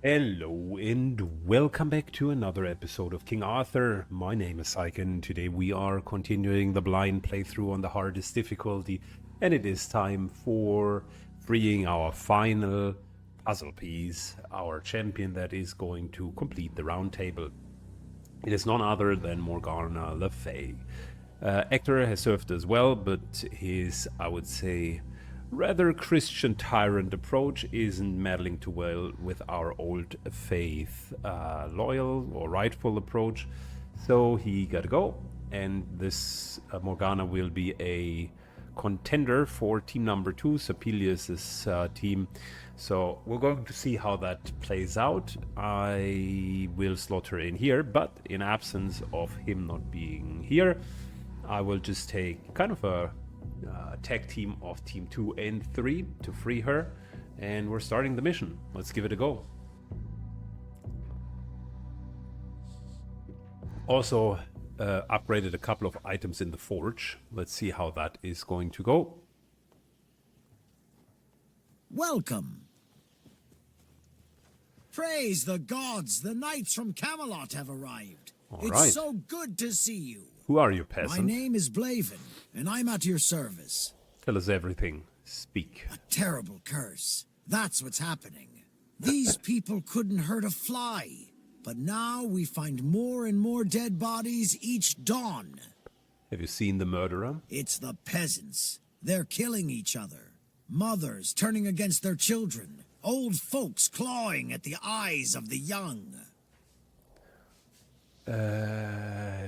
Hello and welcome back to another episode of King Arthur. My name is Syken. Today we are continuing the blind playthrough on the hardest difficulty, and it is time for freeing our final puzzle piece, our champion that is going to complete the round table. It is none other than Morgana Le Fay. Hector has served as well, but his, I would say, rather Christian tyrant approach isn't meddling too well with our old faith loyal or rightful approach. So he gotta go, and this Morgana will be a contender for team number 2, Sapilius's team. So we're going to see how that plays out. I will slot her in here, but in absence of him not being here, I will just take kind of a tag team of team 2 and 3 to free her, and we're starting the mission. Let's give it a go. Also upgraded a couple of items in the forge. Let's see how that is going to go. Welcome. Praise the gods, the knights from Camelot have arrived. It's so good to see you. Who are you, peasant? My name is Blaven, and I'm at your service. Tell us everything. Speak. A terrible curse. That's what's happening. These people couldn't hurt a fly, but now we find more and more dead bodies each dawn. Have you seen the murderer? It's the peasants. They're killing each other. Mothers turning against their children. Old folks clawing at the eyes of the young.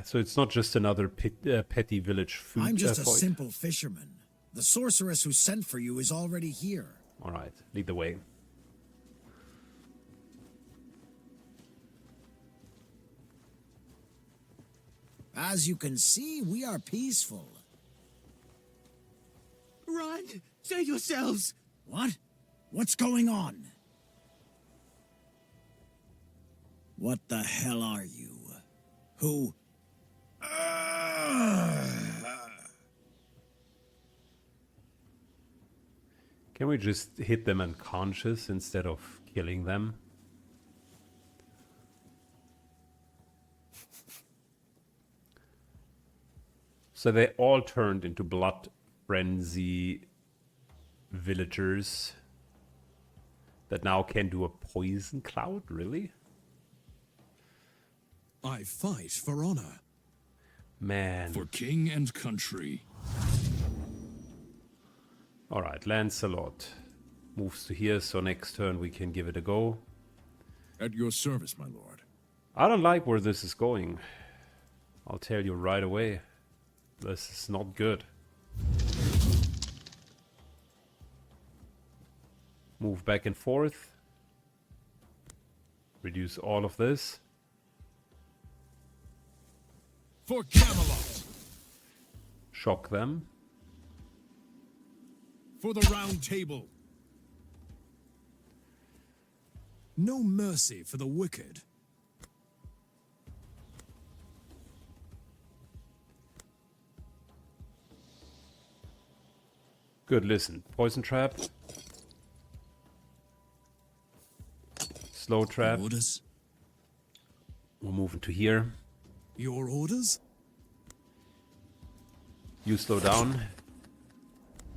So it's not just another petty village food. I'm just a simple fisherman. The sorceress who sent for you is already here. All right, lead the way. As you can see, we are peaceful. Run! Save yourselves! What? What's going on? What the hell are you? Who? Can we just hit them unconscious instead of killing them? So they all turned into blood frenzy villagers that now can do a poison cloud, really? I fight for honor. Man. For king and country. Alright, Lancelot moves to here, so next turn we can give it a go. At your service, my lord. I don't like where this is going. I'll tell you right away. This is not good. Move back and forth. Reduce all of this. For Camelot! Shock them. For the round table! No mercy for the wicked. Good, listen. Poison trap. Slow trap. Orders? We're moving to here. Your orders? You slow down.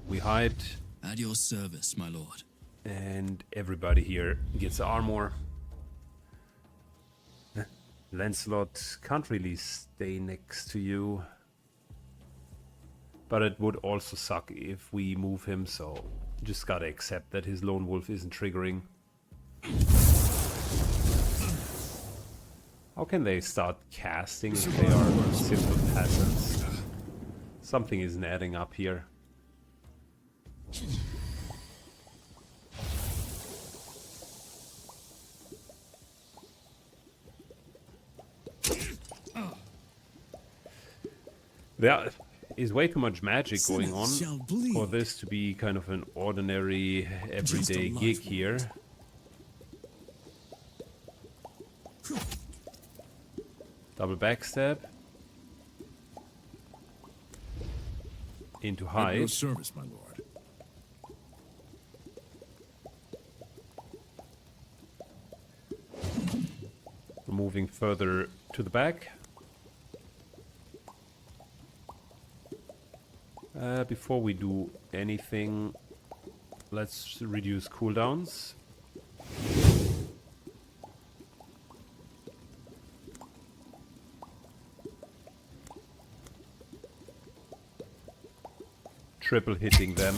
We hide. At your service, my lord. And everybody here gets armor. Lancelot can't really stay next to you. But it would also suck if we move him, so just gotta accept that his lone wolf isn't triggering. How can they start casting if they are simple peasants? Something isn't adding up here. There is way too much magic going on for this to be kind of an ordinary, everyday gig here. Double backstab. Into At hide. your service, my lord. moving further to the back. Before we do anything, let's reduce cooldowns. Triple hitting them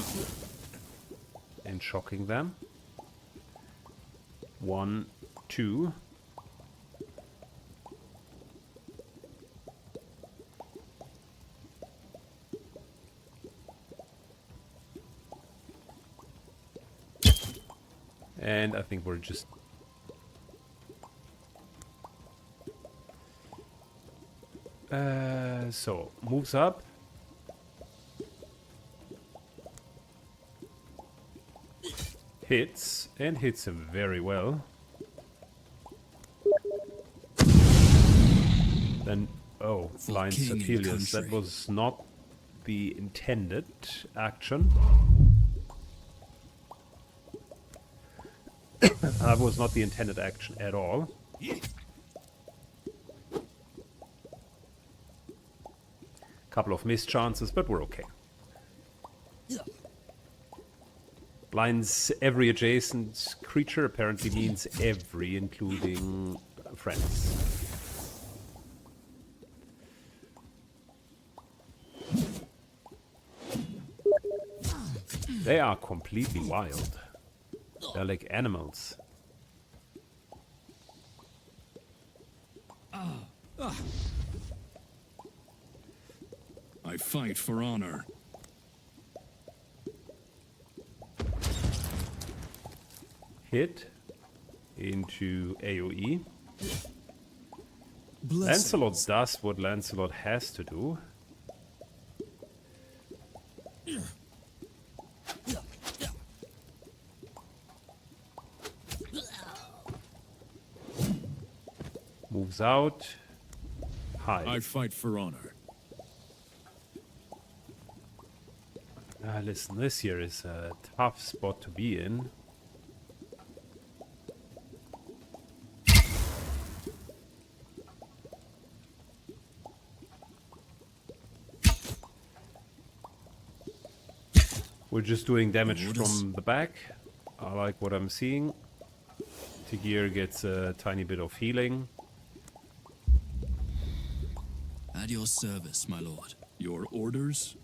and shocking them. 1, 2. And I think we're just... so, moves up. Hits, and hits him very well. Then, oh, blinds Aphelios. That was not the intended action. That was not the intended action at all. Couple of missed chances, but we're okay. Blinds every adjacent creature, apparently means every, including friends. They are completely wild. They're like animals. I fight for honor. Hit into AoE. Blessings. Lancelot does what Lancelot has to do. Moves out. Hide. I fight for honor. Listen, this here is a tough spot to be in. We're just doing damage from the back. I like what I'm seeing. Tigir gets a tiny bit of healing. At your service, my lord. Your orders?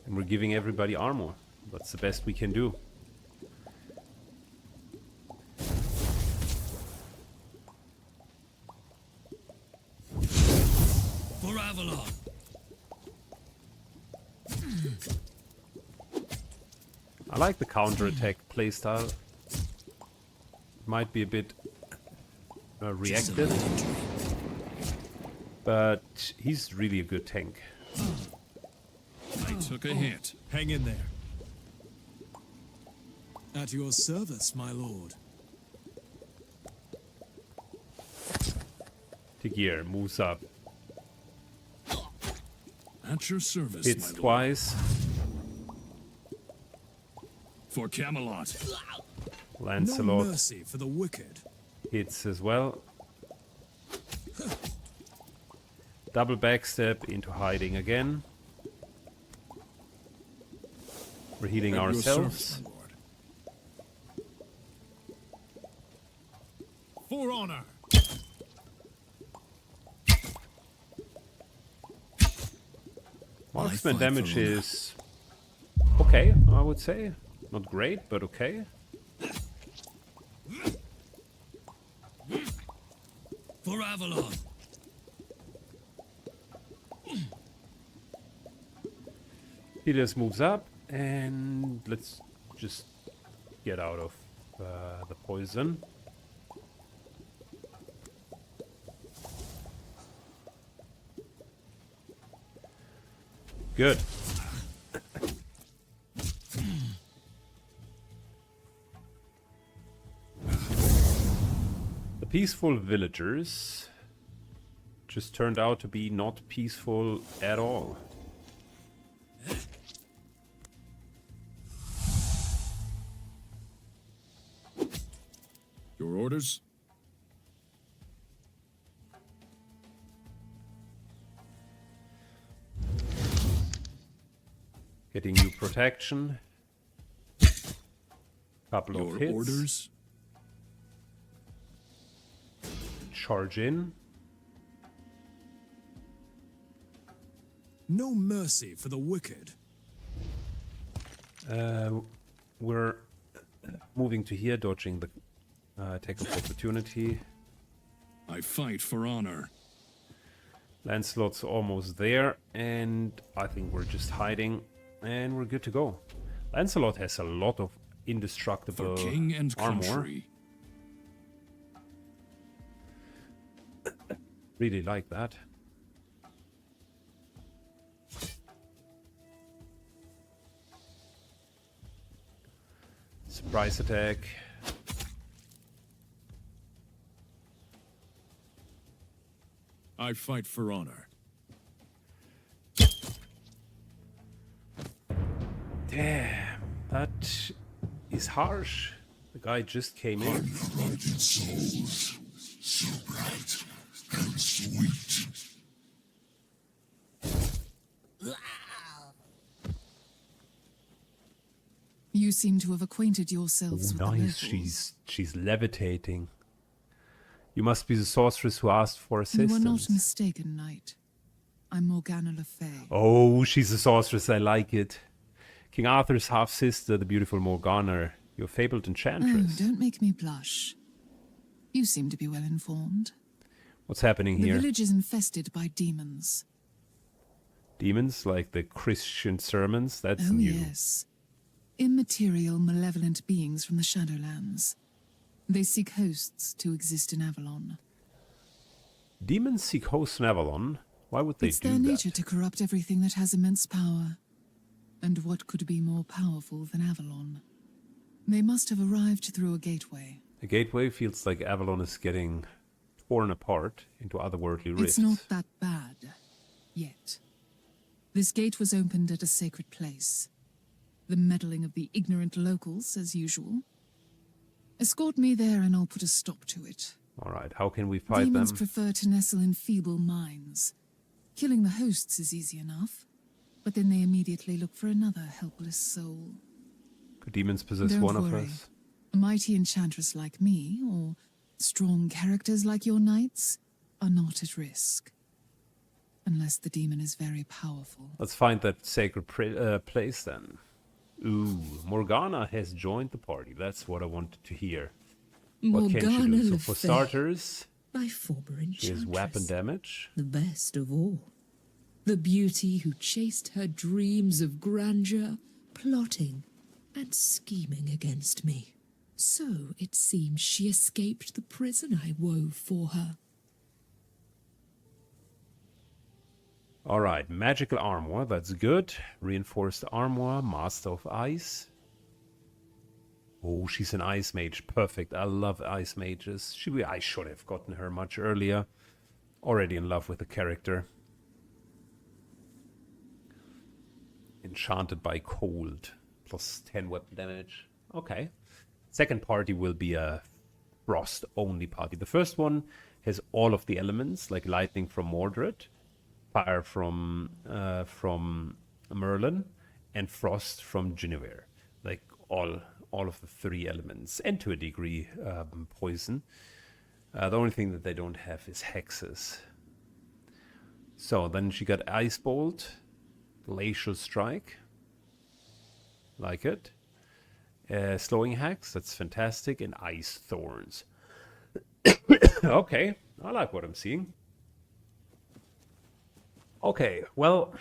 And we're giving everybody armor. That's the best we can do. For Avalon! I like the counter-attack playstyle. Might be a bit reactive, but he's really a good tank. I took a hit. Hang in there. At your service, my lord. Tigir moves up. At your service, Hits my lord. twice. For Camelot. Lancelot No mercy for the wicked. hits as well. Double backstep into hiding again. We're healing At your ourselves. service, my lord. For honor. Marksman fight damage for honor. is okay, I would say. Not great, but okay. For Avalon. Helios moves up, and let's just get out of the poison. Good. The peaceful villagers just turned out to be not peaceful at all. Your orders? Getting you protection. Couple of Your hits. orders? Charge in. No mercy for the wicked. We're moving to here, dodging the attack of opportunity. I fight for honor. Lancelot's almost there, and I think we're just hiding, and we're good to go. Lancelot has a lot of indestructible For king and armor. country. Really like that. Surprise attack. I fight for honor. Damn, that is harsh. The guy just came in. Uncorrupted souls, so bright and sweet. You seem to have acquainted yourselves with the Nice, locals. she's levitating. You must be the sorceress who asked for You assistance. are not mistaken, knight. I'm Morgana Le Fay. Oh, she's a sorceress, I like it. King Arthur's half-sister, the beautiful Morgana, your fabled Oh, enchantress. don't make me blush. You seem to be well informed. What's happening The here? village is infested by demons. Demons, like the Christian sermons? That's Oh, new. yes. Immaterial, malevolent beings from the Shadowlands. They seek hosts to exist in Avalon. Demons seek hosts in Avalon. Why would they It's do their that? nature to corrupt everything that has immense power. And what could be more powerful than Avalon? They must have arrived through a gateway. The gateway feels like Avalon is getting torn apart into otherworldly rifts. It's not that bad. Yet. This gate was opened at a sacred place. The meddling of the ignorant locals, as usual. Escort me there and I'll put a stop to it. Alright, how can we fight Demons them? prefer to nestle in feeble minds. Killing the hosts is easy enough, but then they immediately look for another helpless soul. Could demons possess Don't one of worry. us? A mighty enchantress like me, or strong characters like your knights, are not at risk. Unless the demon is very powerful. Let's find that sacred place then. Ooh, Morgana has joined the party. That's what I wanted to hear. What can she Morgana do? So Le for Fay, starters, my former she has weapon enchantress, damage. the best of all. The beauty who chased her dreams of grandeur, plotting and scheming against me. So it seems she escaped the prison I wove for her. Alright, magical armor, that's good. Reinforced armor, master of ice. Oh, she's an ice mage. Perfect. I love ice mages. I should have gotten her much earlier. Already in love with the character. Enchanted by cold. Plus 10 weapon damage. Okay. Second party will be a frost-only party. The first one has all of the elements, like lightning from Mordred, fire from Merlin, and frost from Guinevere. Like all of the three elements, and to a degree poison. The only thing that they don't have is hexes. So then she got Ice Bolt, Glacial Strike, like it. Slowing Hex, that's fantastic, and Ice Thorns. Okay, I like what I'm seeing. Okay, well,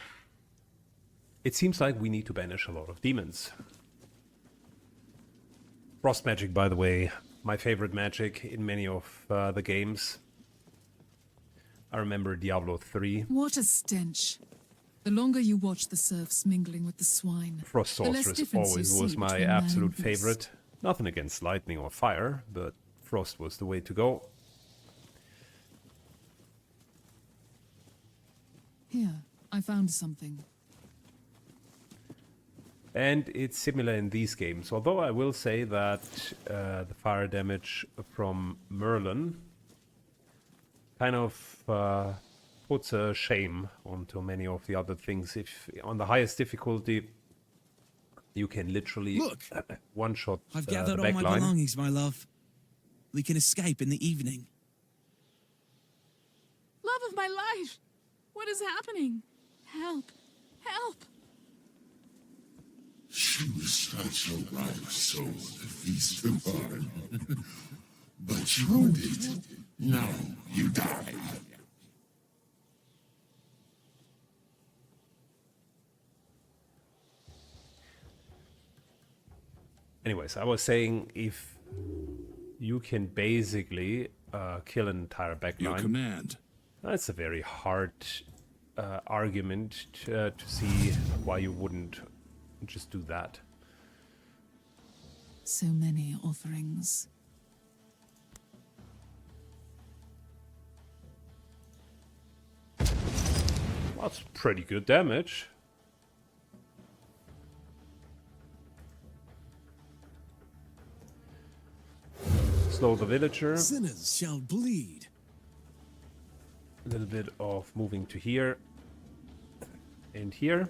it seems like we need to banish a lot of demons. Frost magic, by the way, my favorite magic in many of the games. I remember Diablo 3. What a stench. The longer you watch the serfs mingling with the swine, Frost the less Sorceress difference you always see was my between man absolute and beast. favorite. Nothing against lightning or fire, but Frost was the way to go. Here, I found something. And it's similar in these games, although I will say that the fire damage from Merlin kind of puts a shame onto many of the other things. If on the highest difficulty, you can literally Look! one-shot I've the gathered all back my line. belongings, my love. We can escape in the evening. Love of my life! What is happening? Help! Help! She was such a ripe soul to feast upon. But you owned it. Now you die. Anyways, I was saying if you can basically kill an entire back Your line, command. that's a very hard argument to see why you wouldn't just do that. So many offerings. That's pretty good damage. Slow the villager. Sinners shall bleed. A little bit of moving to here and here.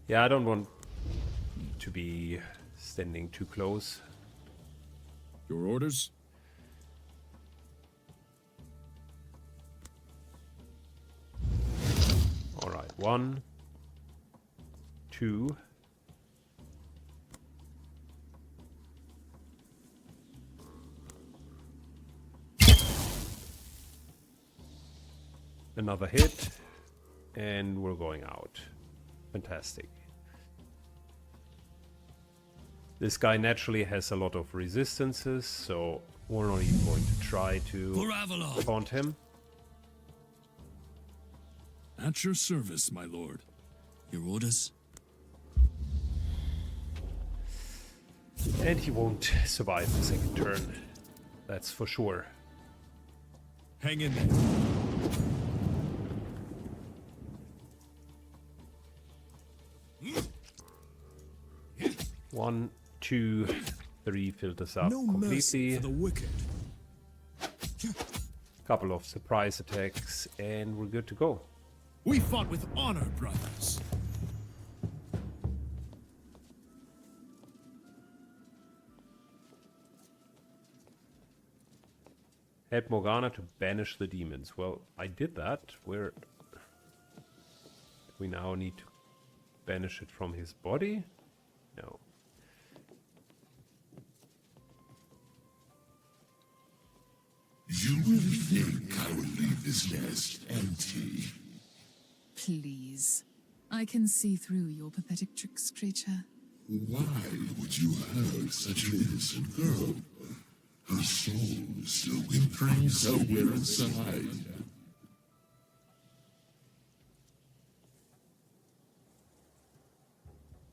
Yeah, I don't want to be standing too close. Your orders? All right, 1, 2. Another hit, and we're going out. Fantastic. This guy naturally has a lot of resistances, so we're not even going to try to For Avalon! taunt him. At your service, my lord. Your orders? And he won't survive the second turn. That's for sure. Hang in there. 1, 2, 3 filters up No mercy completely. for the wicked. Couple of surprise attacks, and we're good to go. We fought with honor, brothers. Help Morgana to banish the demons. Well, I did that. Where we now need to banish it from his body? No. You really think I would leave this nest empty? Please. I can see through your pathetic tricks, creature. Why would you hurt such an innocent girl? Her soul is still whimpering somewhere inside.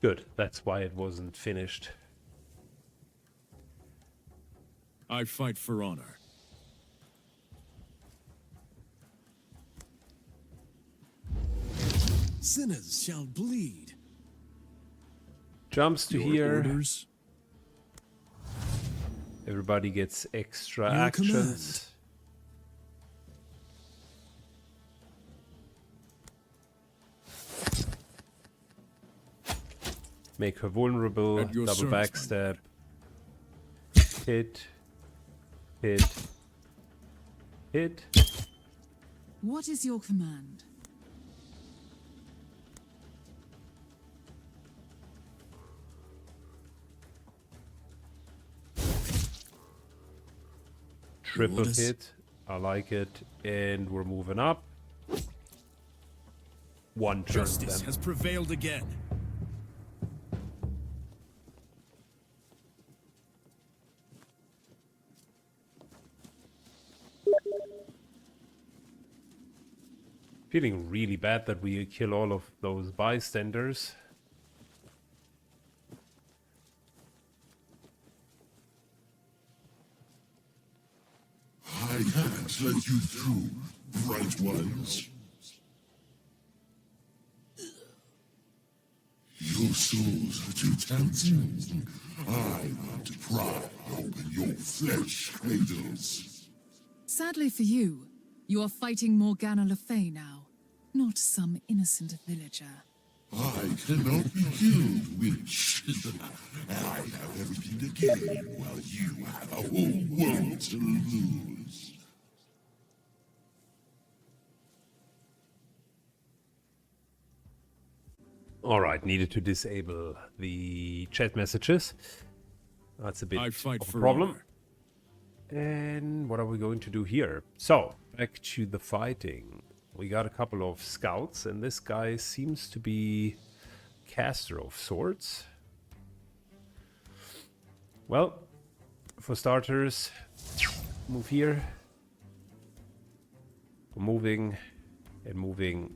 Good. That's why it wasn't finished. I fight for honor. Sinners shall bleed. Jumps to Your here. orders? Everybody gets extra Your actions. Make her vulnerable. At your Double service, backstab. Hit. Hit. Hit. What is your command? Triple orders? hit. I like it. And we're moving up. One turn Justice then. has prevailed again. Feeling really bad that we kill all of those bystanders. I can't let you through, bright ones. Your souls are too tempting. I want to pry open your flesh cradles. Sadly for you, you are fighting Morgana Le Fay now. not some innocent villager. I cannot be killed, witch. I have everything to gain, while you have a whole world to lose. Alright, needed to disable the chat messages. That's a bit I fight of a for problem. honor. And what are we going to do here? So, back to the fighting. We got a couple of scouts, and this guy seems to be caster of sorts. Well, for starters, move here. We're moving and moving,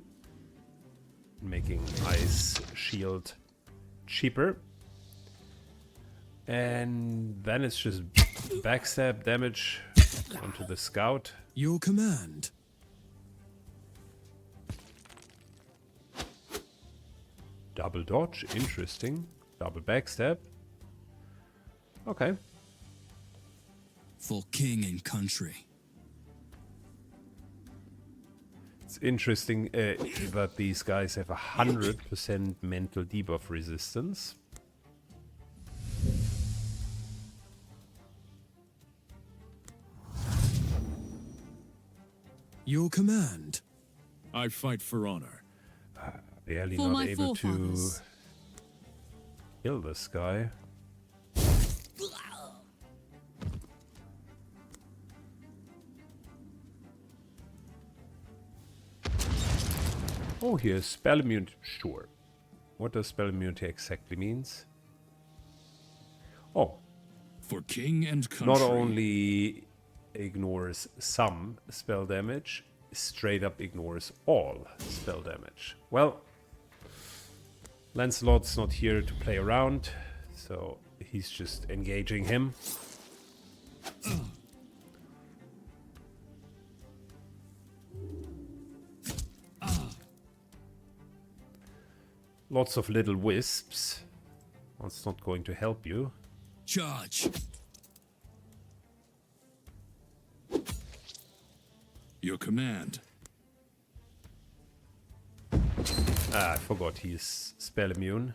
making ice shield cheaper. And then it's just backstab damage onto the scout. Your command. Double dodge, interesting. Double backstab. Okay. For king and country. It's interesting that these guys have 100% mental debuff resistance. Your command. I fight for honor. Barely For not my able to forefathers. kill this guy. Oh, here's spell immunity. Sure. What does spell immunity exactly means? Oh, For king and country. not only ignores some spell damage, straight up ignores all spell damage. Well, Lancelot's not here to play around, so he's just engaging him. Lots of little wisps. That's not going to help you. Charge. Your command. Ah, I forgot he's spell immune.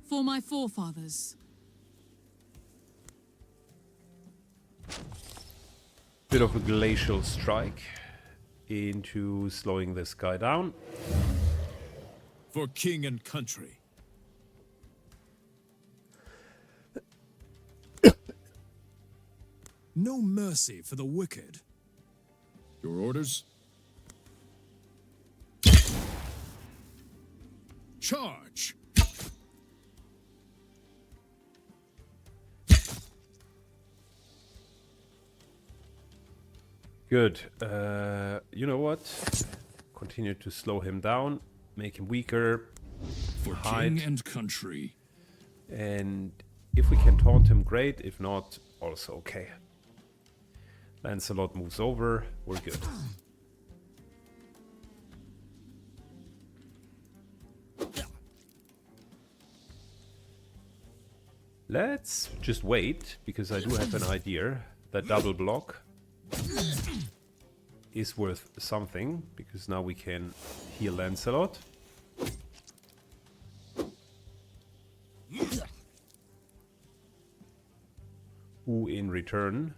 For my forefathers. Bit of a glacial strike into slowing this guy down. For king and country. No mercy for the wicked. Your orders? Charge! Good. You know what? Continue to slow him down, make him weaker, For hide. king and country. And if we can taunt him, great. If not, also okay. Lancelot moves over. We're good. Let's just wait, because I do have an idea. That double block is worth something, because now we can heal Lancelot. Who in return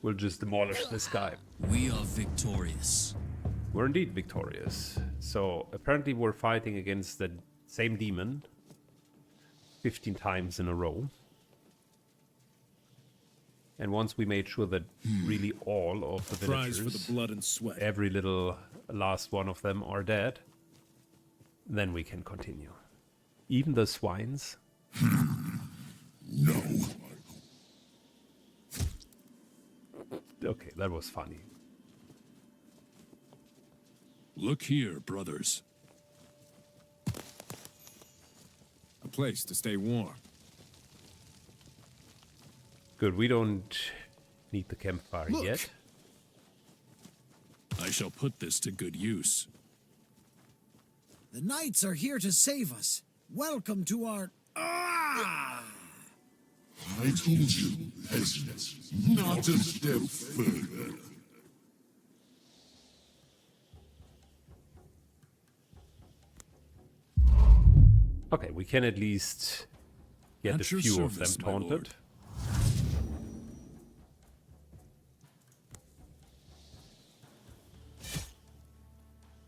will just demolish this guy. We are victorious. We're indeed victorious. So apparently we're fighting against the same demon 15 times in a row. And once we made sure that really all of the Prize for the villagers, blood and sweat. every little last one of them are dead, then we can continue. Even the swines. No. Okay, that was funny. Look here, brothers. A place to stay warm. Good, we don't need the campfire Look. yet. I shall put this to good use. The knights are here to save us. Welcome to our... Ah! I I told you, peasant, not a step further. Okay, we can at least get At a your few of them service, my taunted. lord.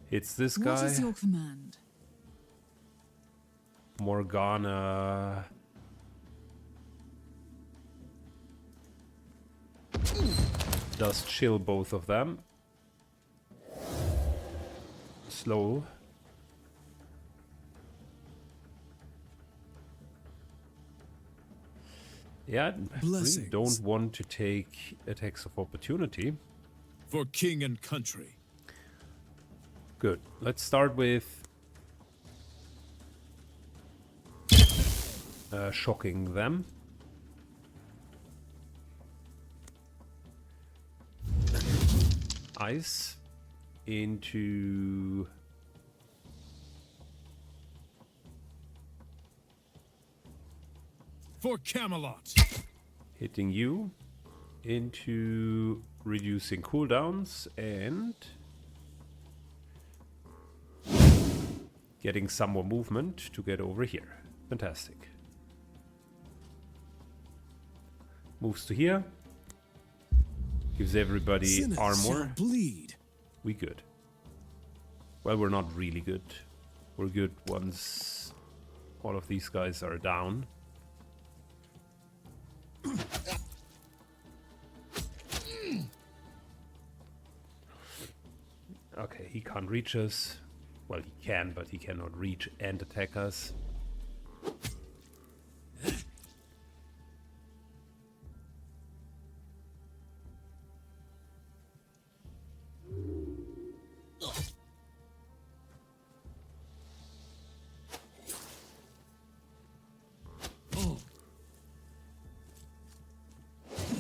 It's this What guy, is your command? Morgana. Does chill both of them. Slow. Yeah, I really Blessings. don't want to take attacks of opportunity. For king and country. Good. Let's start with shocking them. Ice into For Camelot. hitting you, into reducing cooldowns and getting some more movement to get over here. Fantastic. Moves to here. Gives everybody Sinners shall armor. bleed. We good. Well, we're not really good. We're good once all of these guys are down. Okay, he can't reach us. Well, he can, but he cannot reach and attack us.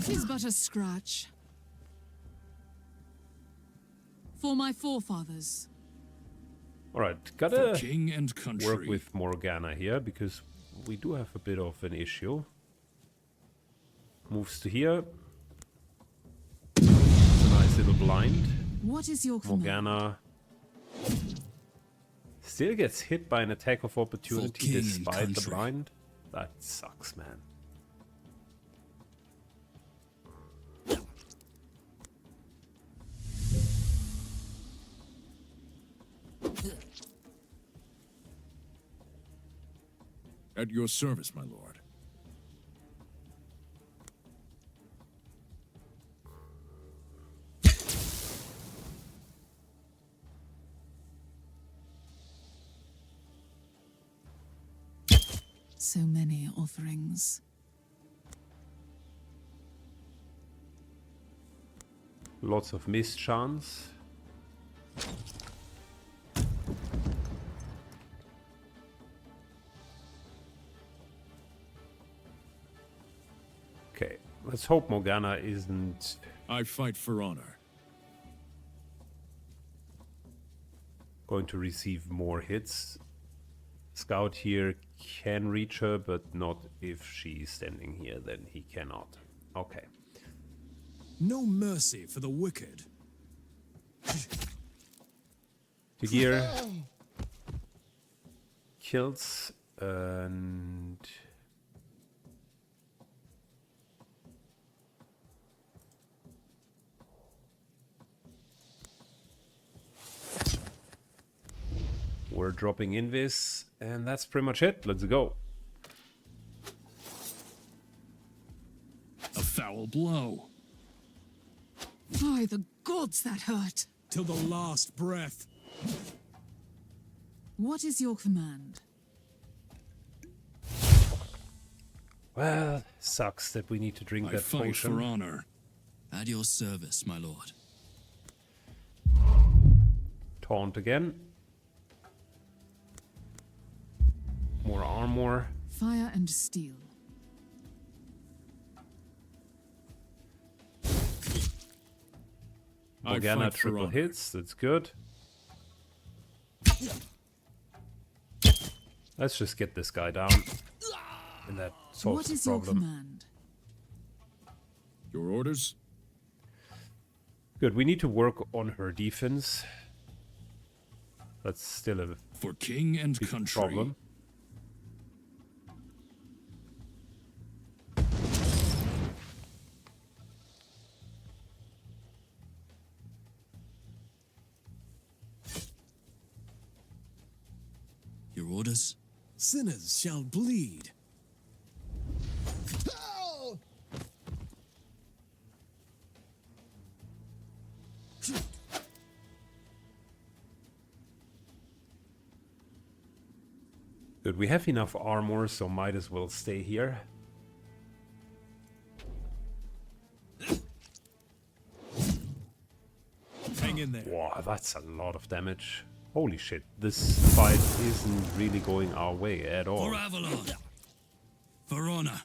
Tis but a scratch. For my forefathers. Alright, For gotta king and country. work with Morgana here, because we do have a bit of an issue. Moves to here. It's a nice little blind. What is your command? Morgana still gets hit by an attack of king opportunity and despite the country. blind. That sucks, man. At your service, my lord. So many offerings. Lots of mischance. Okay, let's hope Morgana isn't I fight for honor. going to receive more hits. Scout here can reach her, but not if she's standing here, then he cannot. Okay. No mercy for the wicked. Tagir kills and we're dropping Invis, and that's pretty much it. Let's go. A foul blow. By the gods, that hurt. Till the last breath. What is your command? Well, sucks that we need to drink I that fight potion. for honor. At your service, my lord. Taunt again. More armor. Fire and steel. I Morgana fight for triple honor. hits, that's good. Let's just get this guy down. And that solves What the is your problem. command? Your orders? Good, we need to work on her defense. That's still a For king and big country. problem. Your orders? Sinners shall bleed. Good, we have enough armor, so might as well stay here. Hang in there. Wow, that's a lot of damage. Holy shit, this fight isn't really going our way at all. For Avalon. For honor.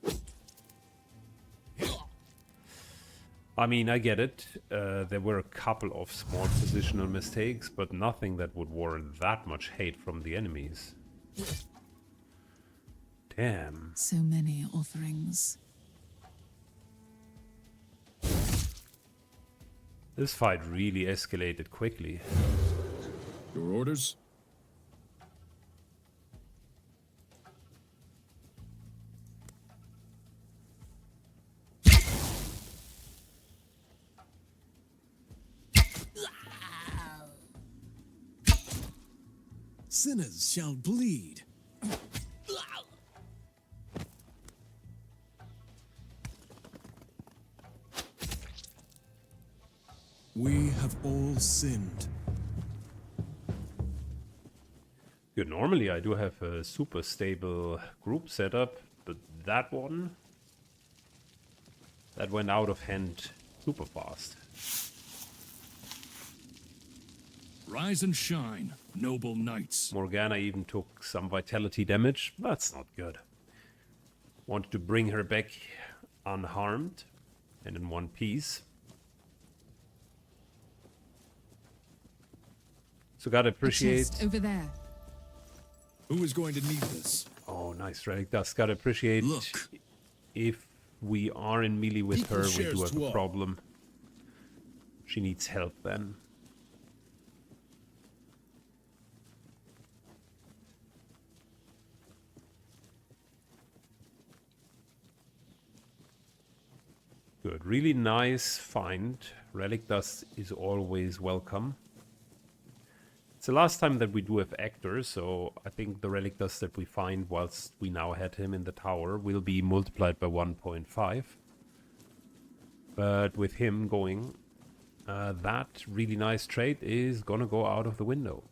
I mean, I get it. There were a couple of small positional mistakes, but nothing that would warrant that much hate from the enemies. Damn. So many offerings. This fight really escalated quickly. Your orders? Sinners shall bleed. We have all sinned. Good, normally I do have a super stable group setup, but that one, that went out of hand super fast. Rise and shine, noble knights. Morgana even took some vitality damage. That's not good. Wanted to bring her back unharmed and in one piece. So gotta A appreciate... chest over there. Who is going to need this? Oh, nice relic dust. Gotta appreciate... Look. If we are in melee with Equal her, we shares do have to a all. problem. She needs help then. Good. Really nice find. Relic dust is always welcome. It's the last time that we do have actors, so I think the relic dust that we find whilst we now had him in the tower will be multiplied by 1.5. But with him going, that really nice trait is gonna go out of the window.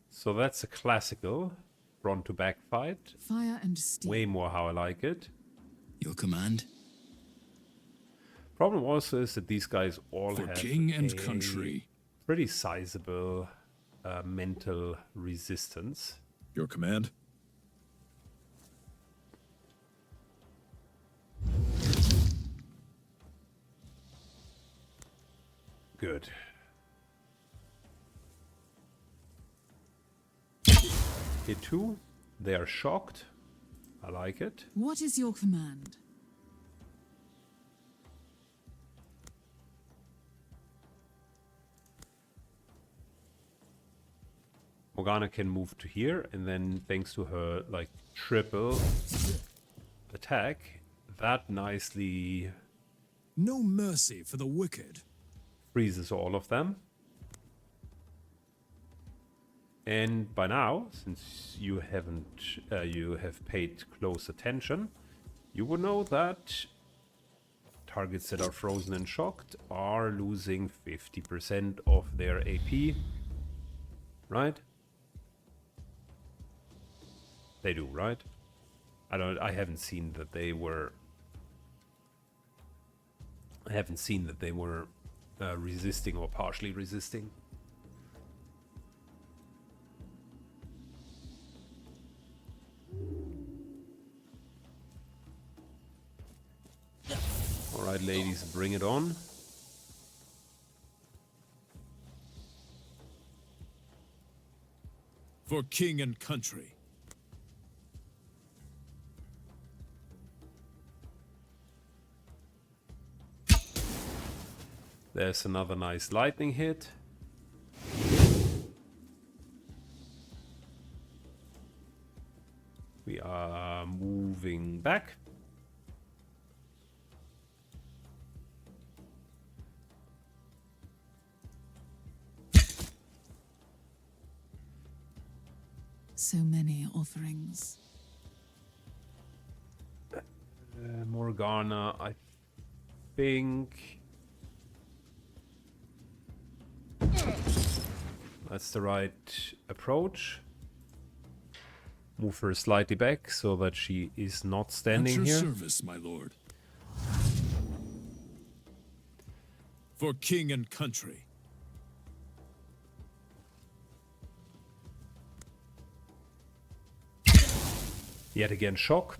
So that's a classical front to back fight. Fire and steel. Way more how I like it. Your command? Problem also is that these guys all For have king and a country. pretty sizable mental resistance. Your command? Good. Hit two. They are shocked. I like it. What is your command? Morgana can move to here, and then thanks to her like triple attack, that nicely No mercy for the wicked. freezes all of them. And by now, since you have paid close attention, you would know that targets that are frozen and shocked are losing 50% of their AP, right? They do, right? I haven't seen that they were resisting or partially resisting. Alright, ladies, bring it on. For king and country. There's another nice lightning hit. We are moving back. So many offerings. Morgana, I think that's the right approach. Move her slightly back so that she is not standing At your here. service, my lord. For king and country. Yet again, shock.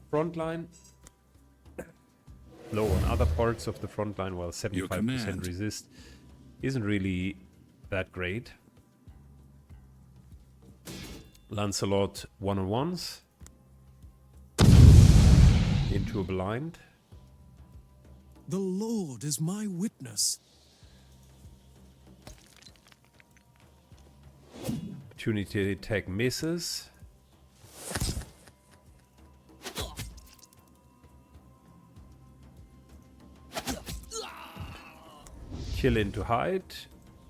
Front line. Low on other parts of the front line, while 75% resist isn't really that great. Lancelot one-on-ones. Into a blind. The Lord is my witness. Opportunity attack misses. Kill into hide.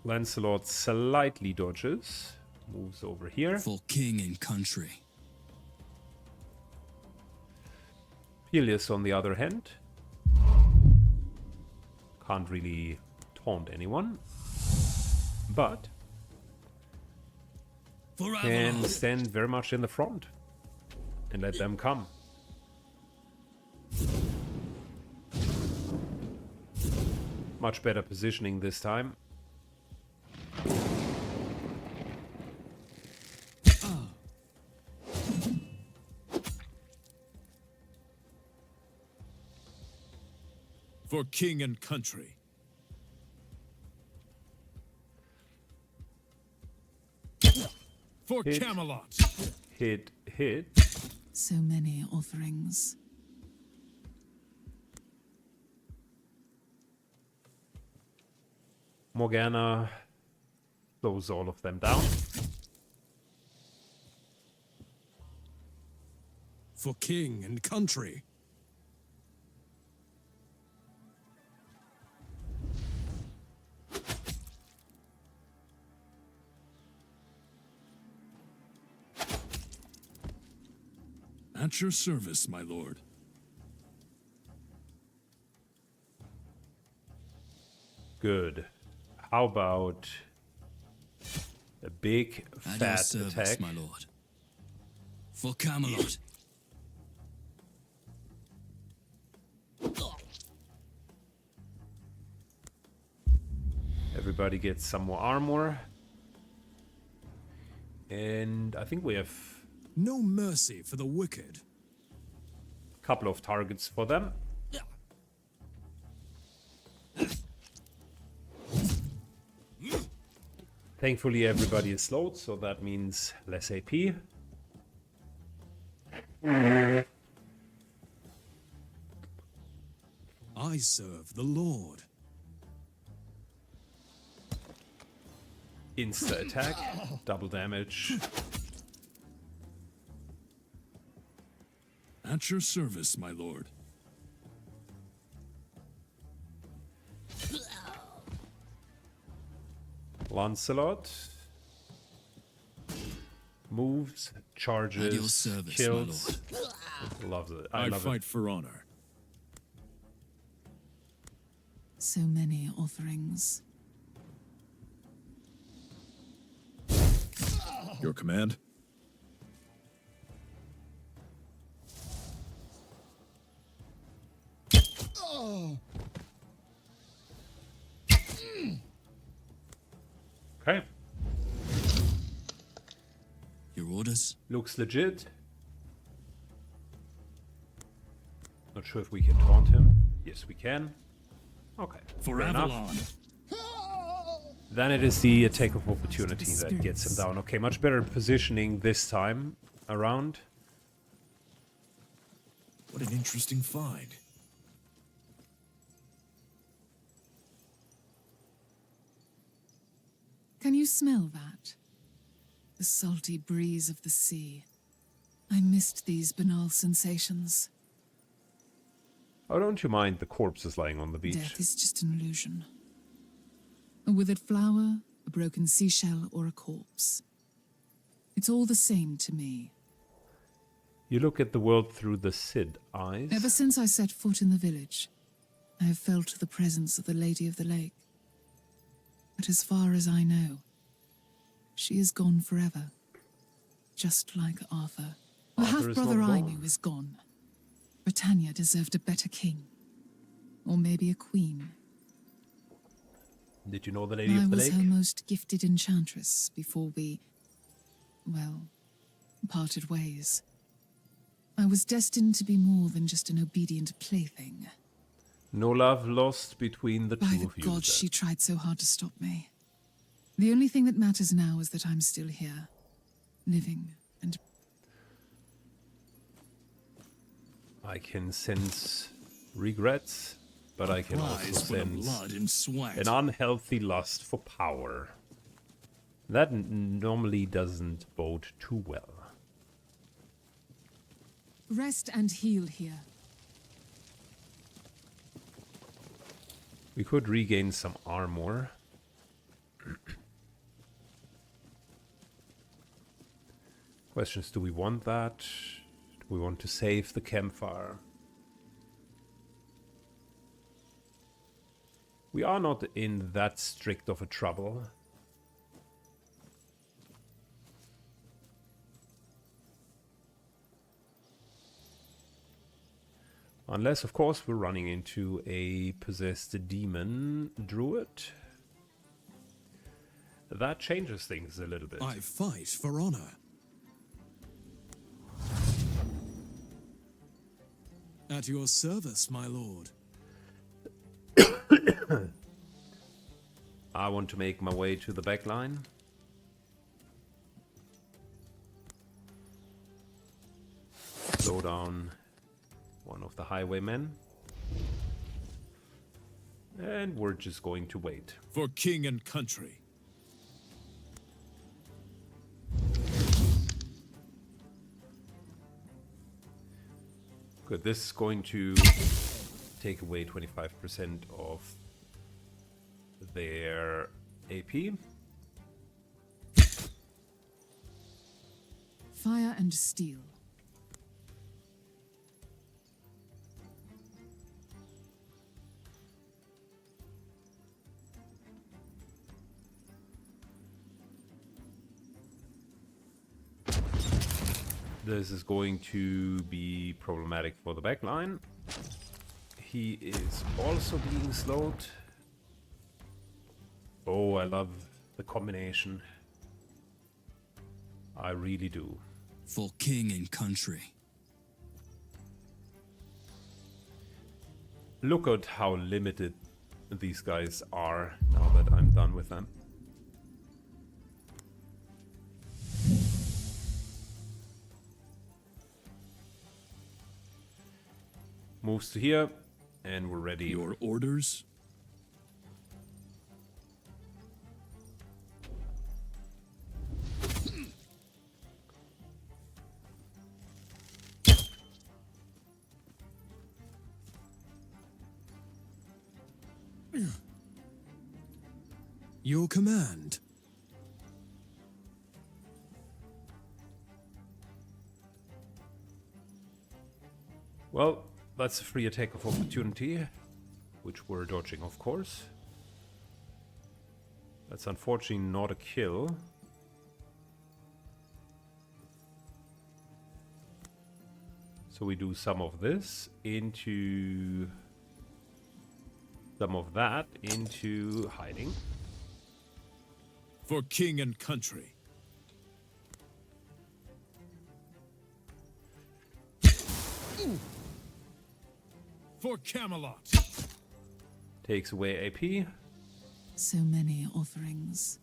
Lancelot slightly dodges. Moves over here. For king and country. Helios, on the other hand, can't really taunt anyone, but can stand very much in the front and let them come. Much better positioning this time. For king and country. For Hit. Camelot. Hit, hit. So many offerings. Morgana slows all of them down. For king and country. At your service, my lord. Good. How about a big At your fat service, attack? my lord. For Camelot. Everybody gets some more armor. And I think we have No mercy for the wicked. a couple of targets for them. Thankfully everybody is slowed, so that means less AP. I serve the Lord. Insta attack, double damage. At your service, my lord. Lancelot moves, charges, At your service, my kills. Loves it. I love fight it. for honor. So many offerings. Your command. Okay, Your orders? looks legit. Not sure if we can taunt him. Yes, we can. Okay. For fair enough. Avalon. Then it is the attack of opportunity that gets him down. Okay, much better positioning this time around. What an interesting find. Can you smell that? The salty breeze of the sea. I missed these banal sensations. Oh, don't you mind the corpses lying on the beach? Death is just an illusion. A withered flower, a broken seashell, or a corpse. It's all the same to me. You look at the world through the Cid eyes. Ever since I set foot in the village, I have felt the presence of the Lady of the Lake. But as far as I know, she is gone forever. Just like Arthur. The Arthur is half-brother not I gone. knew is gone. Britannia deserved a better king. Or maybe a queen. Did you know the Lady I of the was Lake? her most gifted enchantress before we, well, parted ways. I was destined to be more than just an obedient plaything. No love lost between the By two the of you. gods, then. she tried so hard to stop me. The only thing that matters now is that I'm still here, living and... I can sense regrets, but I can also Prize for the sense blood and sweat. an unhealthy lust for power. That normally doesn't bode too well. Rest and heal here. We could regain some armor. Questions, do we want that? Do we want to save the campfire? We are not in that strict of a trouble. Unless, of course, we're running into a possessed demon druid. That changes things a little bit. I fight for honor. At your service, my lord. I want to make my way to the back line. Slow down one of the highwaymen. And we're just going to wait. For king and country. Good, this is going to take away 25% of their AP. Fire and steel. This is going to be problematic for the back line. He is also being slowed. Oh, I love the combination. I really do. For king and country. Look at how limited these guys are now that I'm done with them. Moves to here, and we're ready. Your orders? Your command. Well, that's a free attack of opportunity, which we're dodging, of course. That's unfortunately not a kill. So we do some of this into some of that into hiding. For king and country. For Camelot. Takes away AP. So many offerings.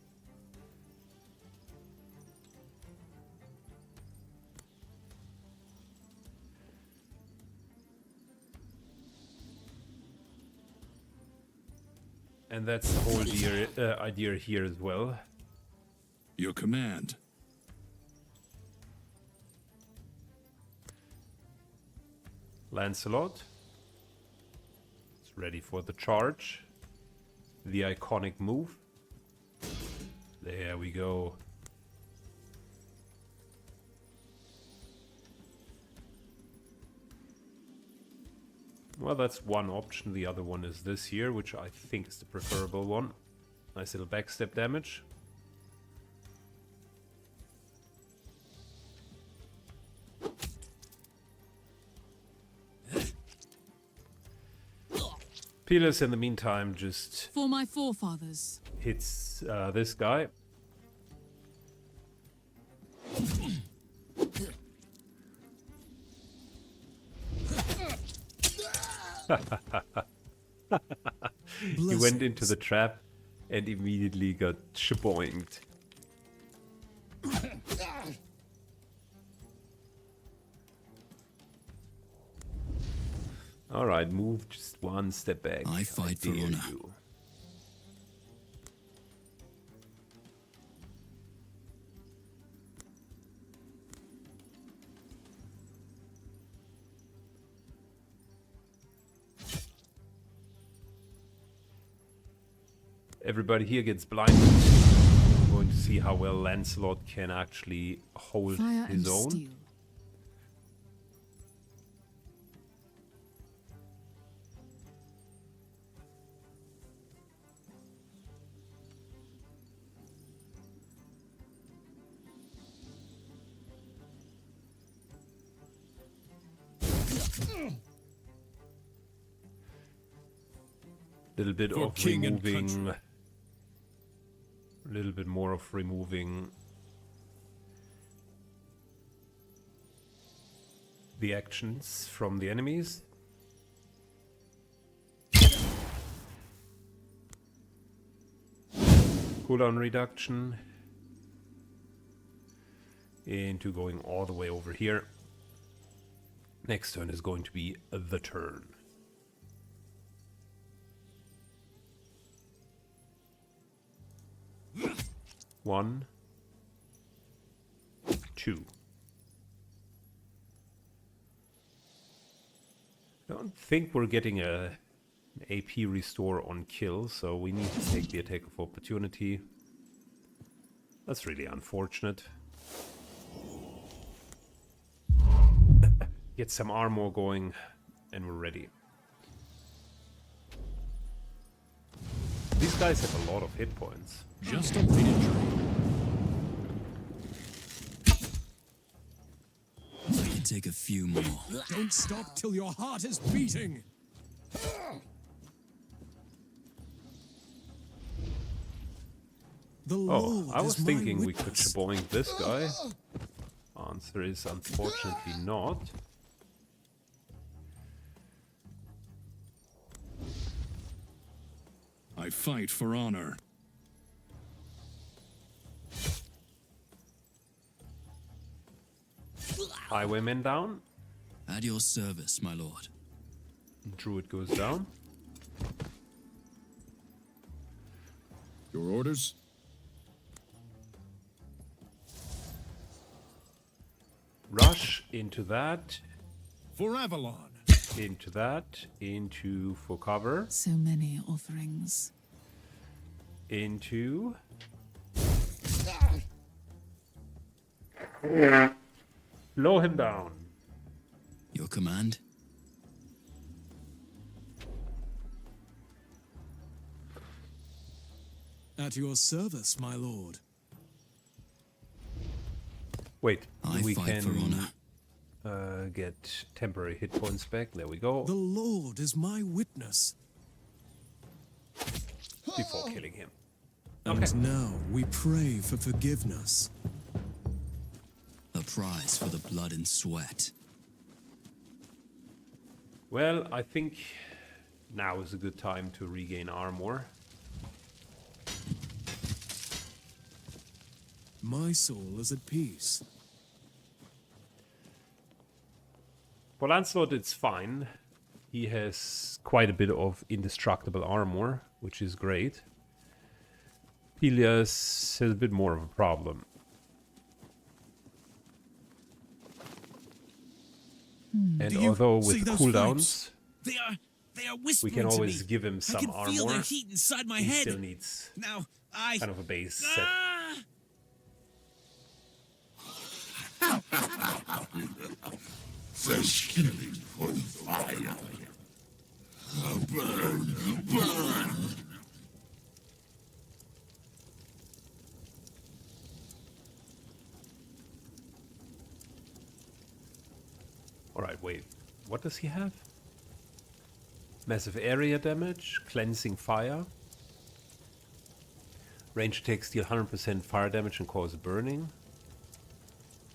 And that's the whole idea here as well. Your command. Lancelot is ready for the charge. The iconic move. There we go. Well, that's one option. The other one is this here, which I think is the preferable one. Nice little backstep damage. Pelis, in the meantime, just For my forefathers. hits this guy. He went into the trap and immediately got shaboinked. Alright, move just one step back. I fight for dare honor. you. Everybody here gets blinded. We're going to see how well Lancelot can actually hold Fire his and own. steel. Little bit For of king and removing, country. a little bit more of removing the actions from the enemies. Cooldown reduction into going all the way over here. Next turn is going to be the turn. One, two. I don't think we're getting an AP restore on kill, so we need to take the attack of opportunity. That's really unfortunate. Get some armor going, and we're ready. These guys have a lot of hit points. Just a light injury. I can take a few more. Don't stop till your heart is beating. The Oh, Lord I was is my thinking we could witness. shaboing this guy. Answer is unfortunately not. I fight for honor. Highwayman down. At your service, my lord. Druid goes down. Your orders? Rush into that. For Avalon. Into that. Into for cover. So many offerings. Into. Blow him down. Your command? At your service, my lord. Wait, I we fight for honor. can get temporary hit points back. There we go. The Lord is my witness. Before killing him. And now we pray for forgiveness. A prize for the blood and sweat. Well, I think now is a good time to regain armor. My soul is at peace. For Lancelot, it's fine. He has quite a bit of indestructible armor, which is great. Pelias has a bit more of a problem. And although with cooldowns, They are we whispering can to always me. give him I some can feel armor, their heat inside my he head. still needs Now, kind of a base set. Fresh kindling for the fire. Burn, burn. Alright, wait. What does he have? Massive area damage, cleansing fire. Range attacks deal 100% fire damage and cause burning.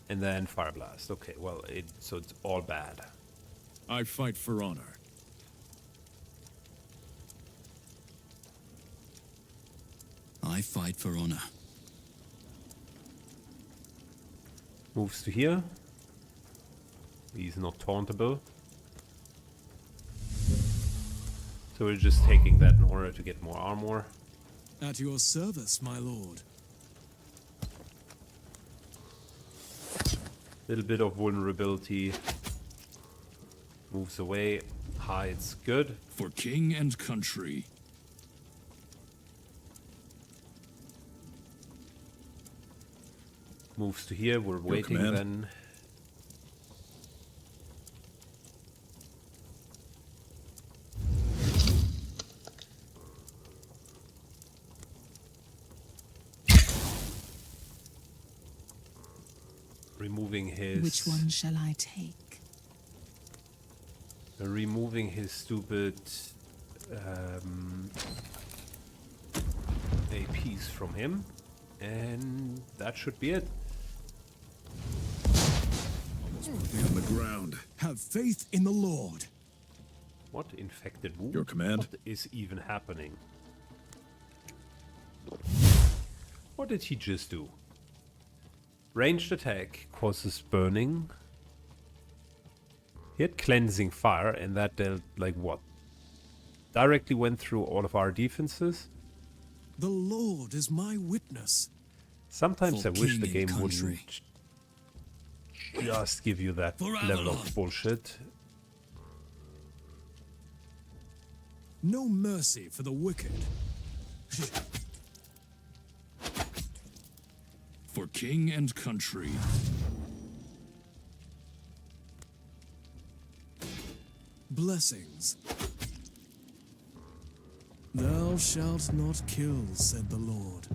And then fire blast. Okay, well, so it's all bad. I fight for honor. I fight for honor. Moves to here. He's not tauntable. So we're just taking that in order to get more armor. At your service, my lord. Little bit of vulnerability. Moves away. Hides. Good. For king and country. Moves to here. We're waiting command. then. Removing his... Which one shall I take? Removing his stupid APs from him. And that should be it. On the ground. Have faith in the Lord. What infected wound? Your command. What is even happening? What did he just do? Ranged attack causes burning. He had cleansing fire, and that dealt like what? Directly went through all of our defenses. The Lord is my witness. Sometimes For I wish king the and game country. wouldn't just give you that For level Avalon. of bullshit. No mercy for the wicked. For king and country. Blessings. Thou shalt not kill, said the Lord.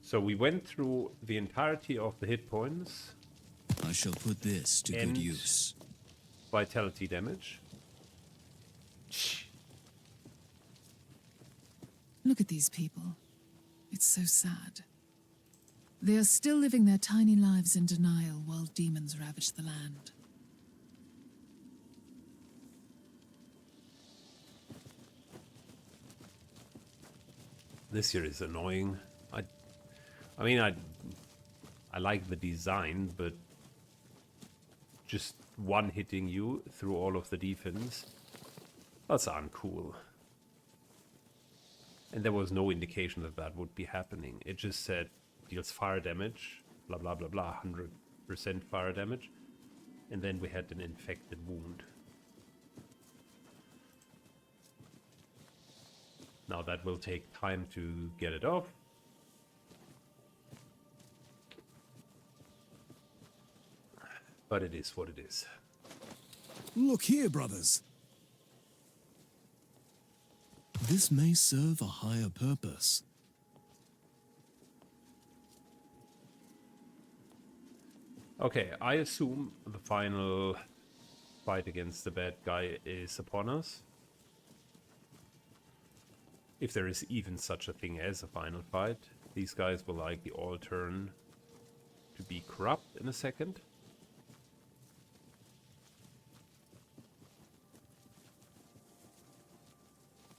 So we went through the entirety of the hit points, I shall put this to And- good use. vitality damage. Look at these people. It's so sad. They are still living their tiny lives in denial while demons ravage the land. This here is annoying. I mean, I like the design, but just one hitting you through all of the defense, that's uncool. And there was no indication that that would be happening. It just said deals fire damage, blah blah blah blah, 100% fire damage, and then we had an infected wound. Now that will take time to get it off. But it is what it is. Look here, brothers. This may serve a higher purpose. Okay, I assume the final fight against the bad guy is upon us. If there is even such a thing as a final fight. These guys will likely all turn to be corrupt in a second.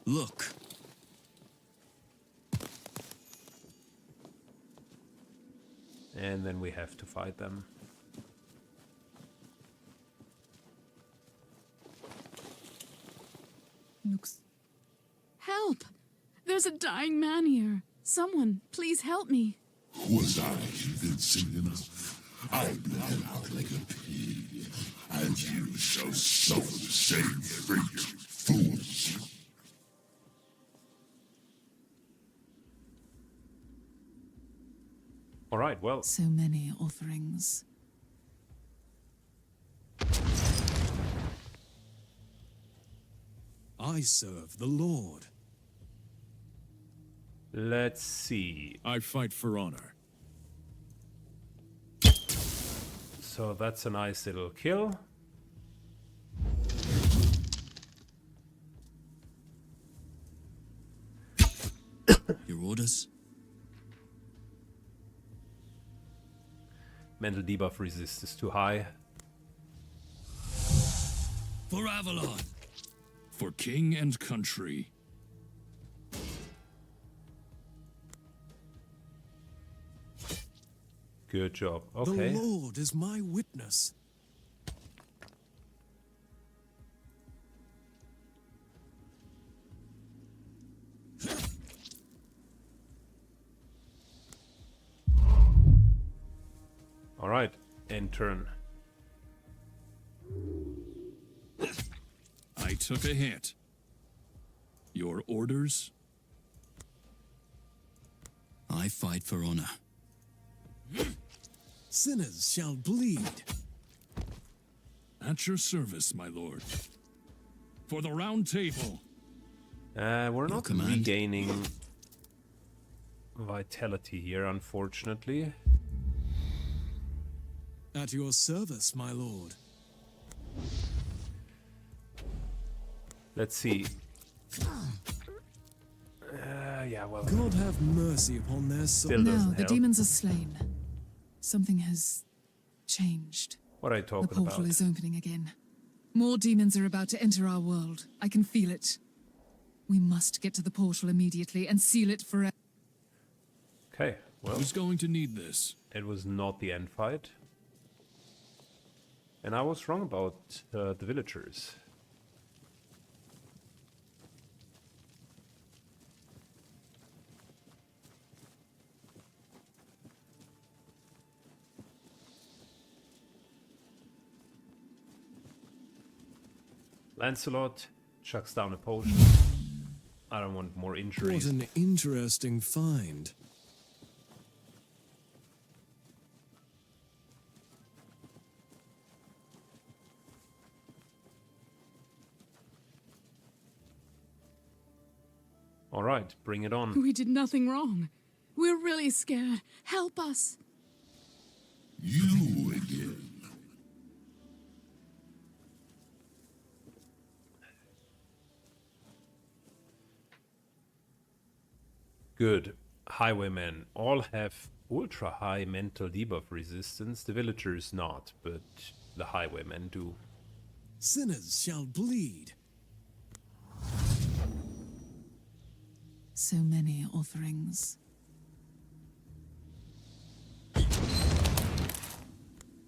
Look. And then we have to fight them. Looks... Help! There's a dying man here. Someone, please help me. Was I convincing enough? I bled out like a pig, and you shall suffer the same fate, fools. All right, well, So many offerings. I serve the Lord. let's see. I fight for honor. So that's a nice little kill. Your orders? Mental debuff resist is too high. For Avalon! For king and country. Good job. Okay. The Lord is my witness. All right. End turn. I took a hit. Your orders? I fight for honor. Sinners shall bleed. At your service, my lord. For the round table. We're not command. regaining vitality here, unfortunately. At your service, my lord. Let's see. Yeah, well, God have mercy upon their still souls. Now doesn't the help. demons are slain. Something has changed. What are you The talking portal about? is opening again. More demons are about to enter our world. I can feel it. We must get to the portal immediately and seal it forever. Okay, well, Who's going to need this? it was not the end fight. And I was wrong about the villagers. Lancelot chucks down a potion. I don't want more What injuries. an interesting find. All right, bring it on. We did nothing wrong. We're really scared. Help us. You again. Good. Highwaymen all have ultra high mental debuff resistance. The villagers not, but the highwaymen do. Sinners shall bleed. So many offerings.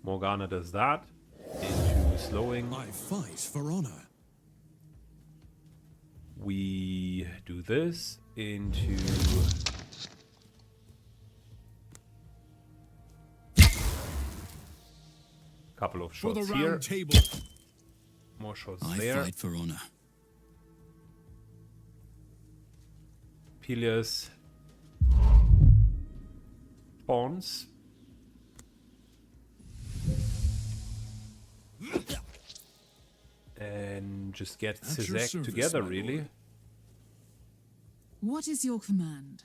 Morgana does that into slowing. I fight for honor. We do this into couple of For the shots round here. table. More shots I there. fight for honor. Pelias taunts. And just get At your Sizek service, together, my really. lord. What is your command?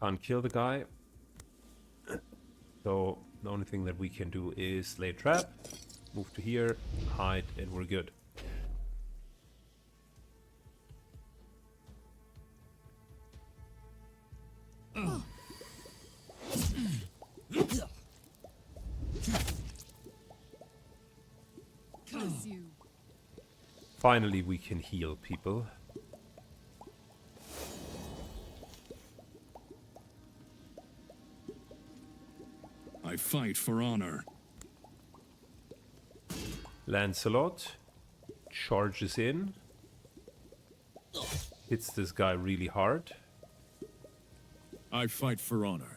Can't kill the guy. So the only thing that we can do is lay a trap, move to here, hide, and we're good. Finally, we can heal people. I fight for honor. Lancelot charges in, hits this guy really hard. I fight for honor.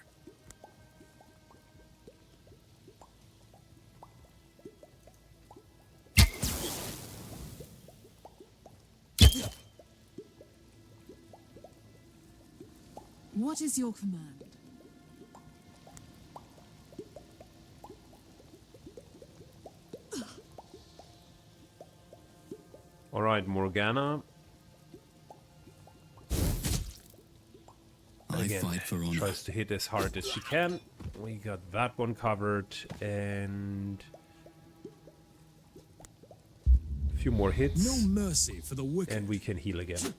What is your command? All right, Morgana. I Again, fight for honor. tries to hit as hard as she can. We got that one covered, and a few more hits, No mercy for the wicked. and we can heal again.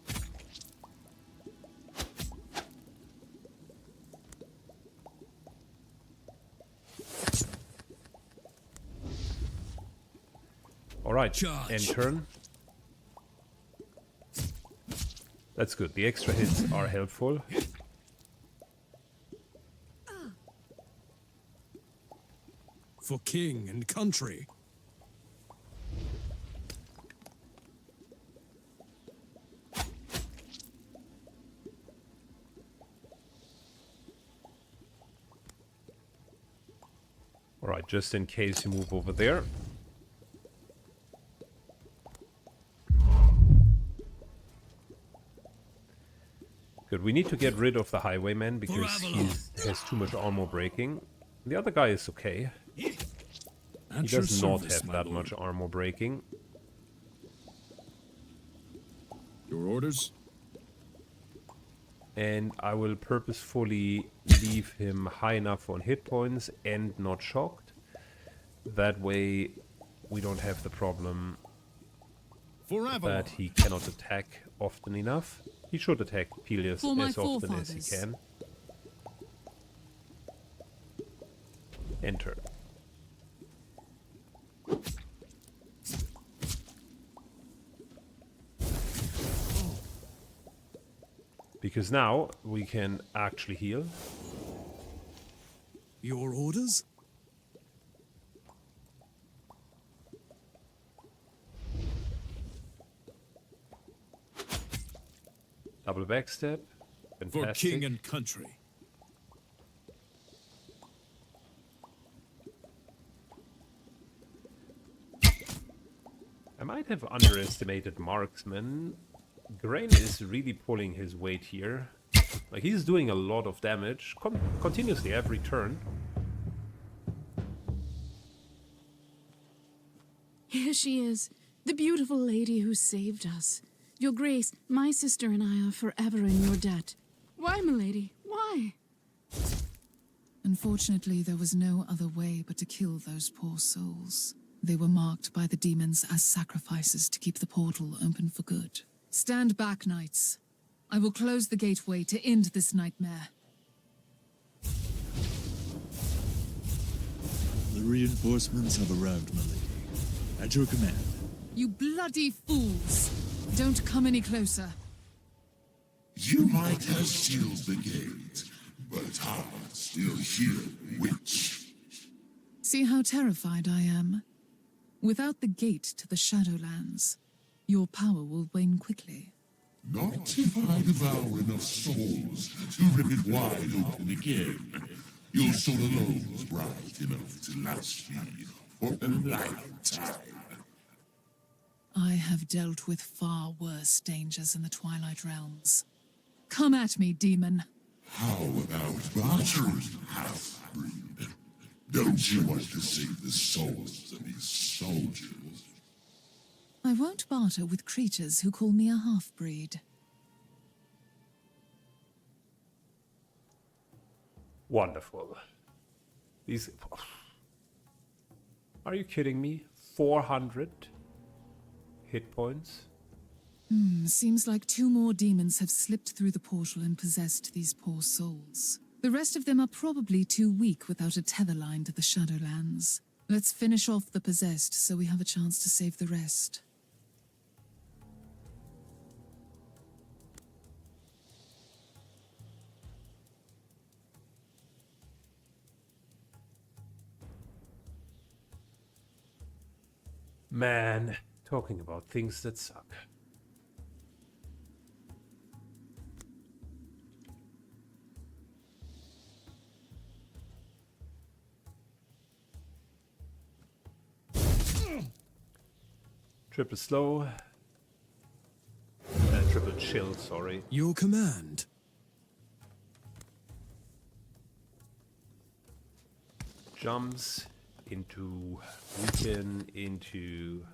All right, Charge. end turn. That's good. The extra hits are helpful. For king and country. All right, just in case you move over there. Good, we need to get rid of the highwayman because he has too much armor breaking. The other guy is okay. He At your does not service, have my that lord. much armor breaking. Your orders? And I will purposefully leave him high enough on hit points and not shocked. That way we don't have the problem For Avalon. that he cannot attack often enough. He should attack Peleus For my as often as he forefathers. can. Enter. Because now we can actually heal. Your orders? Double backstep. For Fantastic. king and country. I might have underestimated Marksman. Grain is really pulling his weight here. Like, he's doing a lot of damage continuously every turn. Here she is, the beautiful lady who saved us. Your Grace, my sister and I are forever in your debt. Why, milady? Why? Unfortunately, there was no other way but to kill those poor souls. They were marked by the demons as sacrifices to keep the portal open for good. Stand back, knights. I will close the gateway to end this nightmare. The reinforcements have arrived, my lady. At your command. You bloody fools! Don't come any closer. You might have sealed the gate, but I'm still here, witch. See how terrified I am? Without the gate to the Shadowlands, your power will wane quickly. Not if I devour enough souls to rip it wide open again. Your soul alone is bright enough to last me for a lifetime. I have dealt with far worse dangers in the Twilight Realms. Come at me, demon. How about bartering, half-breed? Don't you want to save the souls of these soldiers? I won't barter with creatures who call me a half-breed. Wonderful. These... Are you kidding me? 400 hit points? Seems like 2 more demons have slipped through the portal and possessed these poor souls. The rest of them are probably too weak without a tether line to the Shadowlands. Let's finish off the possessed so we have a chance to save the rest. Man, talking about things that suck. Triple slow. Triple chill, sorry. Your command. Jumps into weaken, into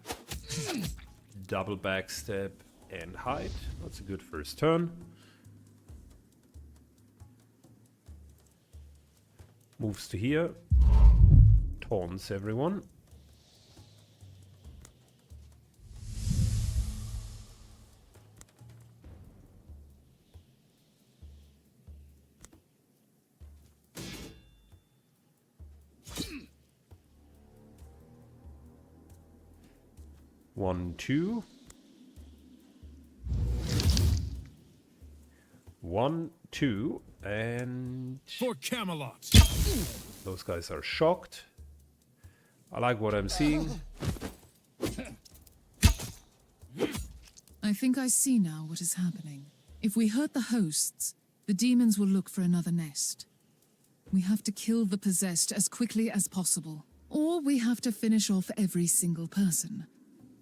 double backstep and hide. That's a good first turn. Moves to here. Taunts everyone. One, two. 1, 2, and For Camelot. those guys are shocked. I like what I'm seeing. I think I see now what is happening. If we hurt the hosts, the demons will look for another nest. We have to kill the possessed as quickly as possible. Or we have to finish off every single person,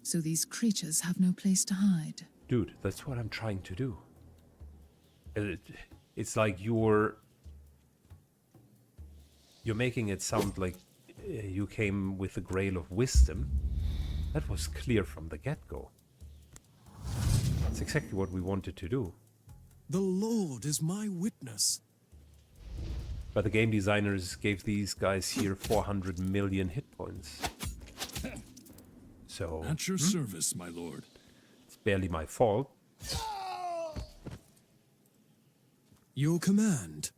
so these creatures have no place to hide. Dude, that's what I'm trying to do. It's like you're making it sound like you came with the grail of wisdom. That was clear from the get-go. That's exactly what we wanted to do. The Lord is my witness. But the game designers gave these guys here 400 million hit points. So At your service, my lord. it's barely my fault. Your command.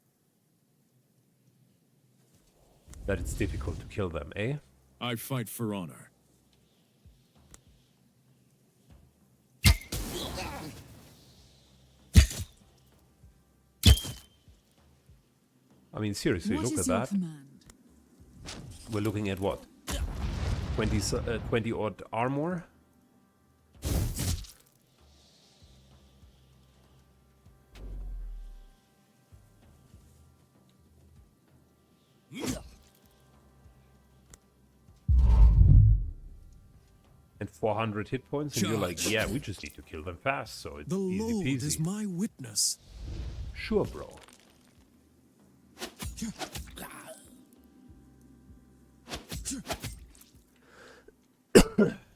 That it's difficult to kill them, eh? I fight for honor. I mean, seriously, What look is at your that. command? We're looking at what? 20 odd armor? And 400 hit points, and you're like, yeah, we just need to kill them fast, so it's The easy Lord peasy. is my witness. Sure, bro.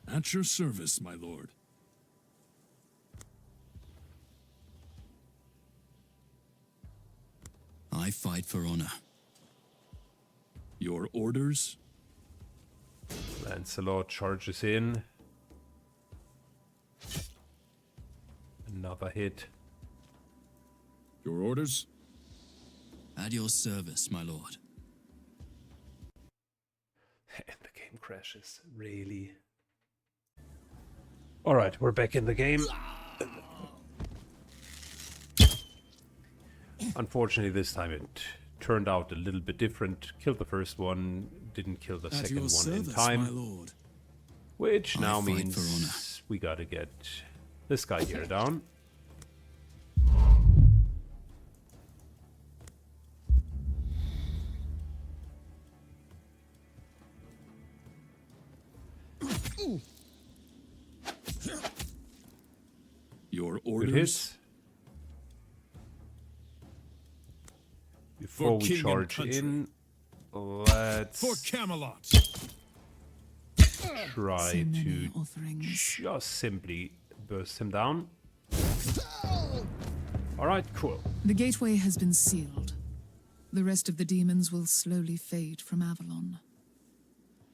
At your service, my lord. I fight for honor. Your orders? Lancelot charges in. Another hit. Your orders? At your service, my lord. And the game crashes. Really? Alright, we're back in the game. Unfortunately, this time it turned out a little bit different. Killed the first one, didn't kill the At second your one service, in time. my lord. Which I now fight means for honor. we gotta get this guy here down. Your Good orders? hits. Before we king and charge country. in, let's For Camelot. try So many to offerings. just simply burst him down. Alright, cool. The gateway has been sealed. The rest of the demons will slowly fade from Avalon.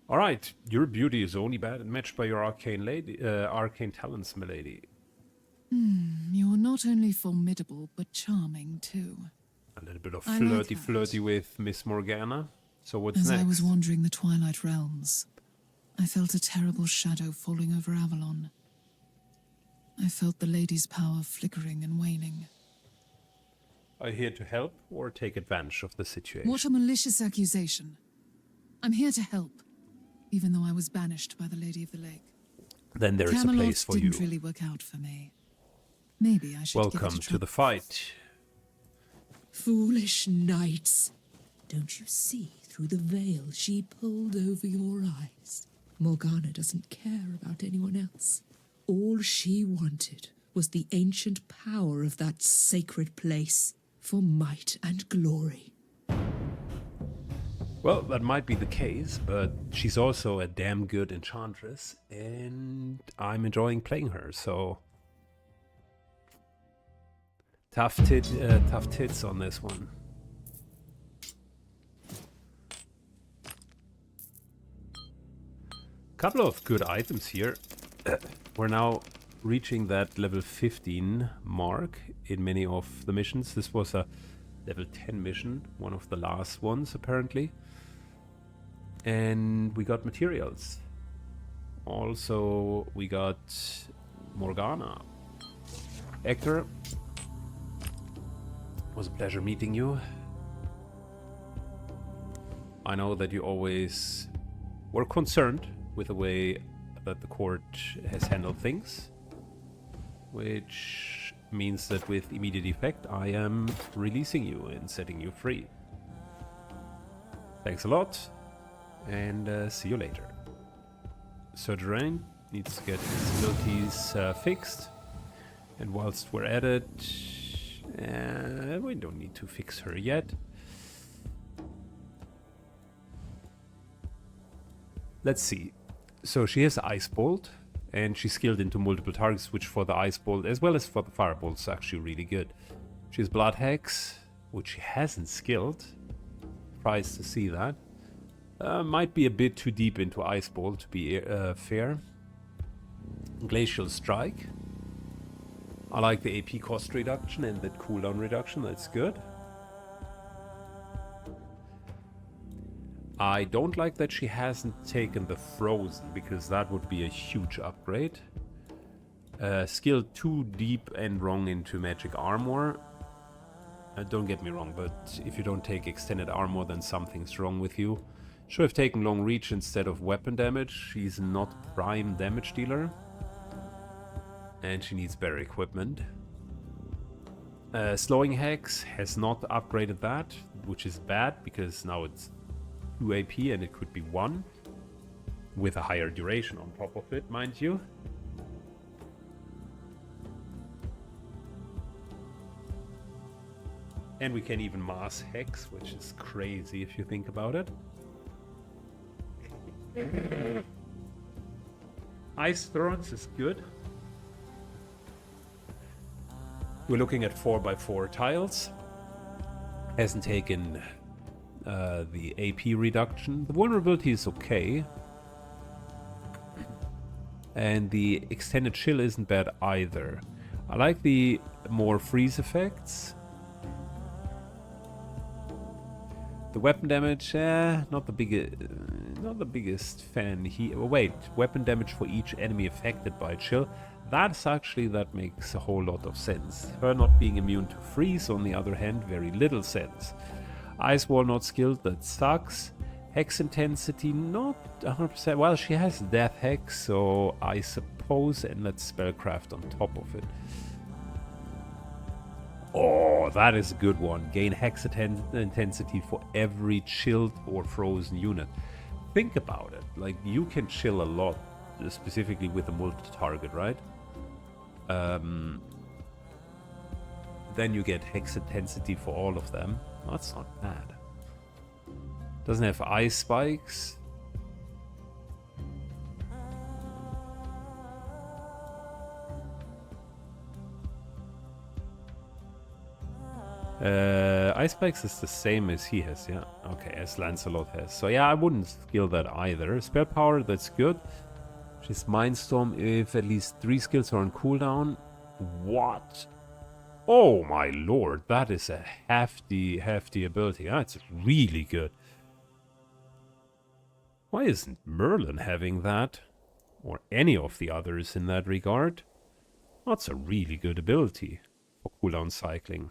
Alright, your beauty is only matched by your arcane talents, milady. You're not only formidable, but charming too. A little bit of I like flirty that. with Miss Morgana. So what's As next? I was wandering the Twilight Realms, I felt a terrible shadow falling over Avalon. I felt the lady's power flickering and waning. Are you here to help or take advantage of the situation? What a malicious accusation. I'm here to help, even though I was banished by the Lady of the Lake. then there is a Camelot place for you. didn't really work out for me. Maybe I should give it a Welcome try. to the fight. Foolish knights. Don't you see through the veil she pulled over your eyes? Morgana doesn't care about anyone else. All she wanted was the ancient power of that sacred place for might and glory. Well, that might be the case, but she's also a damn good enchantress, and I'm enjoying playing her, so... Tough tits on this one. Couple of good items here. We're now reaching that level 15 mark in many of the missions. This was a level 10 mission, one of the last ones apparently. And we got materials. Also, we got Morgana. Hector, it was a pleasure meeting you. I know that you always were concerned with the way that the court has handled things, which means that with immediate effect I am releasing you and setting you free. Thanks a lot, and see you later. Sir Mordred needs to get his abilities fixed, and whilst we're at it, we don't need to fix her yet. Let's see. So she has Ice Bolt, and she's skilled into multiple targets, which for the Ice Bolt as well as for the Firebolt is actually really good. She has Blood Hex, which she hasn't skilled. Surprised to see that. Might be a bit too deep into Ice Bolt to be fair. Glacial Strike. I like the AP cost reduction and that cooldown reduction, that's good. I don't like that she hasn't taken the Frozen, because that would be a huge upgrade. Skill too deep and wrong into Magic Armor. Don't get me wrong, but if you don't take Extended Armor, then something's wrong with you. Should have taken Long Reach instead of Weapon Damage. She's not Prime Damage Dealer. And she needs better equipment. Slowing Hex has not upgraded that, which is bad, because now it's 2 AP and it could be 1. With a higher duration on top of it, mind you. And we can even mass Hex, which is crazy if you think about it. Ice Thrones is good. We're looking at 4x4 tiles. Hasn't taken the AP reduction. The vulnerability is okay. And the extended chill isn't bad either. I like the more freeze effects. The weapon damage, not the biggest fan here. Oh, wait, weapon damage for each enemy affected by chill. That makes a whole lot of sense. Her not being immune to freeze, on the other hand, very little sense. Ice Wall not skilled, that sucks. Hex intensity not 100%. Well, she has Death Hex, so I suppose, and let's Spellcraft on top of it. Oh, that is a good one. Gain Hex intensity for every chilled or frozen unit. Think about it. Like, you can chill a lot, specifically with a multi-target, right? Then you get Hex intensity for all of them. That's not bad. Doesn't have ice spikes. Ice spikes is the same as he has, yeah. Okay, as Lancelot has. So yeah, I wouldn't skill that either. Spell power, that's good. She's Mindstorm if at least 3 skills are on cooldown. What? Oh my lord, that is a hefty ability. That's really good. Why isn't Merlin having that? Or any of the others in that regard? That's a really good ability for cooldown cycling.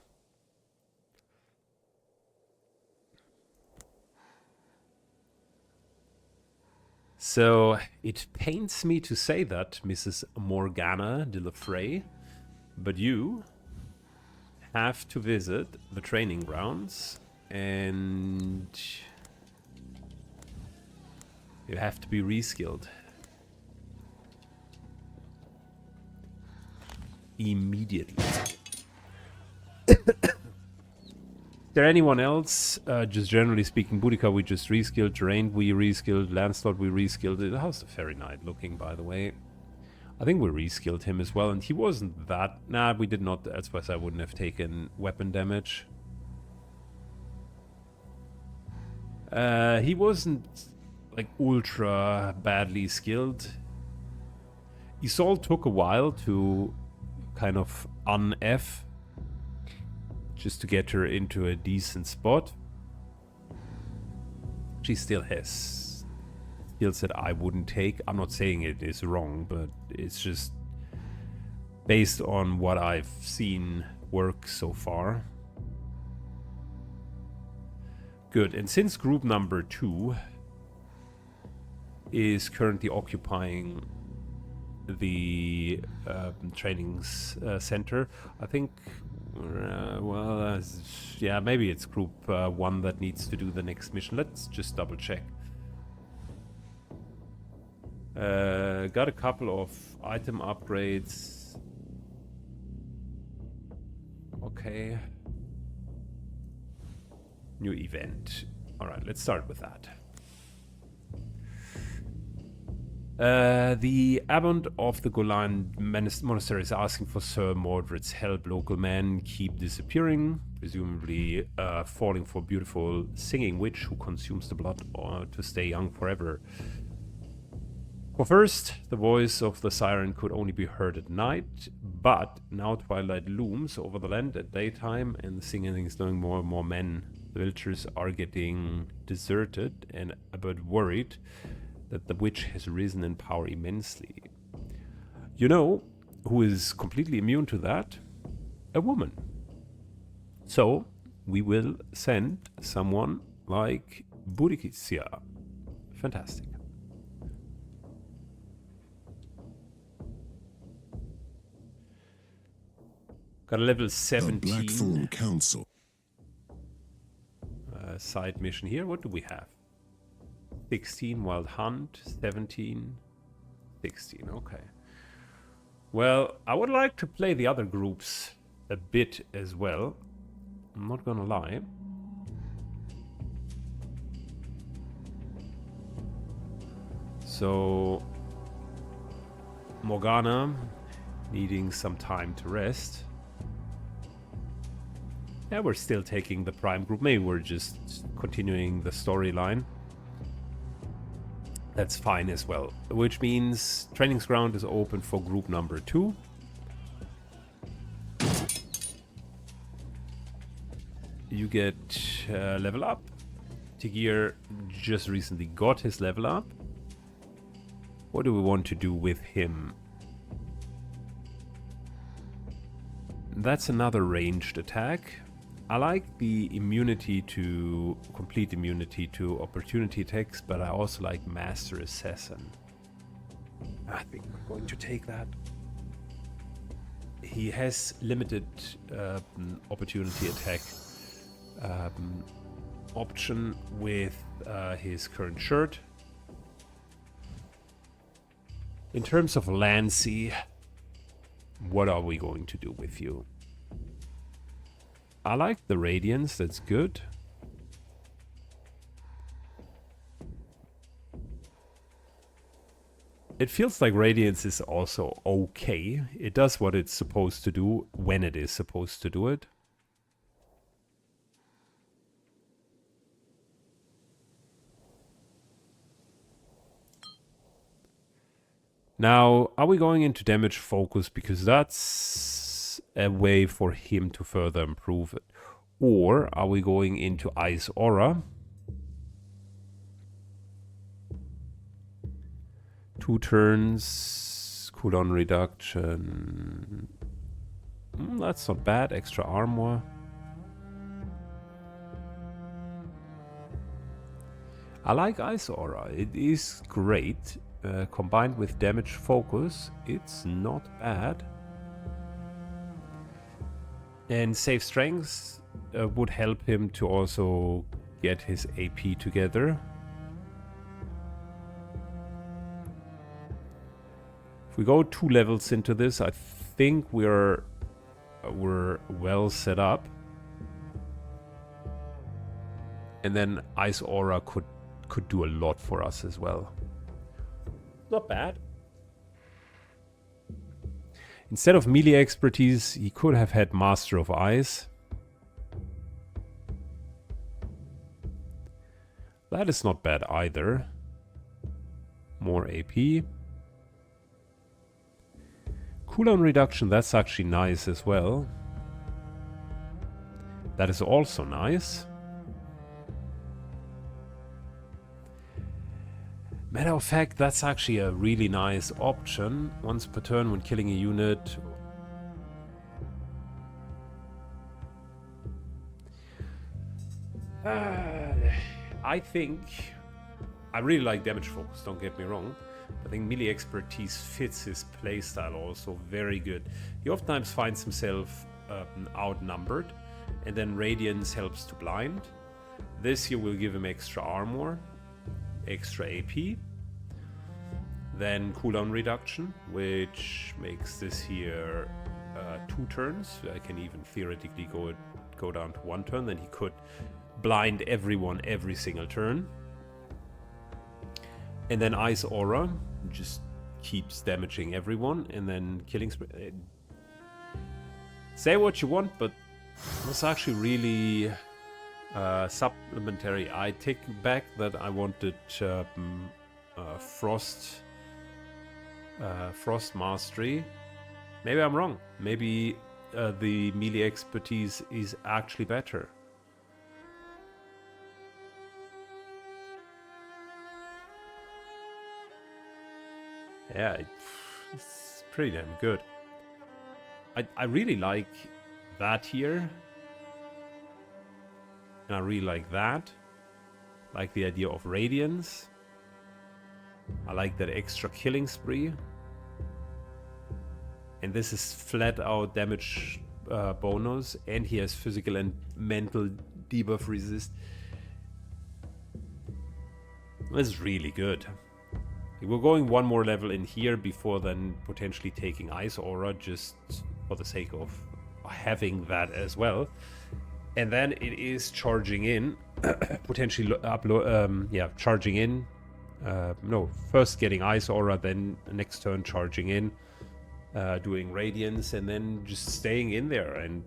So it pains me to say that, Mrs. Morgana de la Frey, but you have to visit the training grounds and you have to be reskilled immediately. Is there anyone else? Just generally speaking, Boudica we just reskilled, Geraint we reskilled, Lancelot we reskilled. How's the Fairy Knight looking, by the way? I think we reskilled him as well, and he wasn't that... Nah, we did not. That's why I wouldn't have taken weapon damage. He wasn't, like, ultra badly skilled. Isolde took a while to kind of un-F, just to get her into a decent spot. She still has skills that I wouldn't take. I'm not saying it is wrong, but it's just based on what I've seen work so far. Good, and since group number 2 is currently occupying the trainings center, I think, yeah, maybe it's group 1 that needs to do the next mission. Let's just double check. Got a couple of item upgrades. Okay. New event. Alright, let's start with that. The abbot of the Golan monastery is asking for Sir Mordred's help. Local men keep disappearing, presumably falling for a beautiful singing witch who consumes the blood to stay young forever. For first, the voice of the siren could only be heard at night, but now twilight looms over the land at daytime, and the singing is knowing more and more men. The villagers are getting deserted, and a bit worried that the witch has risen in power immensely. You know who is completely immune to that? A woman. So, we will send someone like Boudica. Fantastic. Got a level 17 The Blackthorn Council. Side mission here. What do we have? 16 Wild Hunt, 17, 16. Okay. Well, I would like to play the other groups a bit as well. I'm not gonna lie. So, Morgana needing some time to rest. Yeah, we're still taking the Prime group. Maybe we're just continuing the storyline. That's fine as well. Which means Trainings Ground is open for group number 2. You get level up. Tigir just recently got his level up. What do we want to do with him? That's another ranged attack. I like the immunity to, complete immunity to opportunity attacks, but I also like Master Assassin. I think we're going to take that. He has limited opportunity attack option with his current shirt. In terms of Lancy, what are we going to do with you? I like the Radiance, that's good. It feels like Radiance is also okay. It does what it's supposed to do when it is supposed to do it. Now, are we going into damage focus? Because that's a way for him to further improve it. Or are we going into Ice Aura? 2 turns, cooldown reduction. That's not bad, extra armor. I like Ice Aura. It is great. Combined with damage focus, it's not bad. And save strength would help him to also get his AP together. If we go 2 levels into this, I think we're well set up. And then Ice Aura could do a lot for us as well. Not bad. Instead of melee expertise, he could have had Master of Ice. That is not bad either. More AP. Cooldown reduction, that's actually nice as well. That is also nice. Matter of fact, that's actually a really nice option. Once per turn when killing a unit. I think... I really like damage focus, don't get me wrong. I think melee expertise fits his playstyle also very good. He oftentimes finds himself outnumbered, and then Radiance helps to blind. This here will give him extra armor, extra AP, then cooldown reduction, which makes this here 2 turns. I can even theoretically go down to 1 turn. Then he could blind everyone every single turn. And then Ice Aura just keeps damaging everyone, and then killing spree. Say what you want, but it was actually really supplementary. I take back that I wanted Frost Mastery. Maybe I'm wrong. Maybe the melee expertise is actually better. Yeah, it's pretty damn good. I really like that here. And I really like that. Like the idea of Radiance. I like that extra killing spree. And this is flat out damage bonus. And he has physical and mental debuff resist. This is really good. We're going 1 more level in here before then potentially taking Ice Aura, just for the sake of having that as well. And then it is charging in, potentially charging in. No, first getting Ice Aura, then next turn charging in, doing Radiance, and then just staying in there and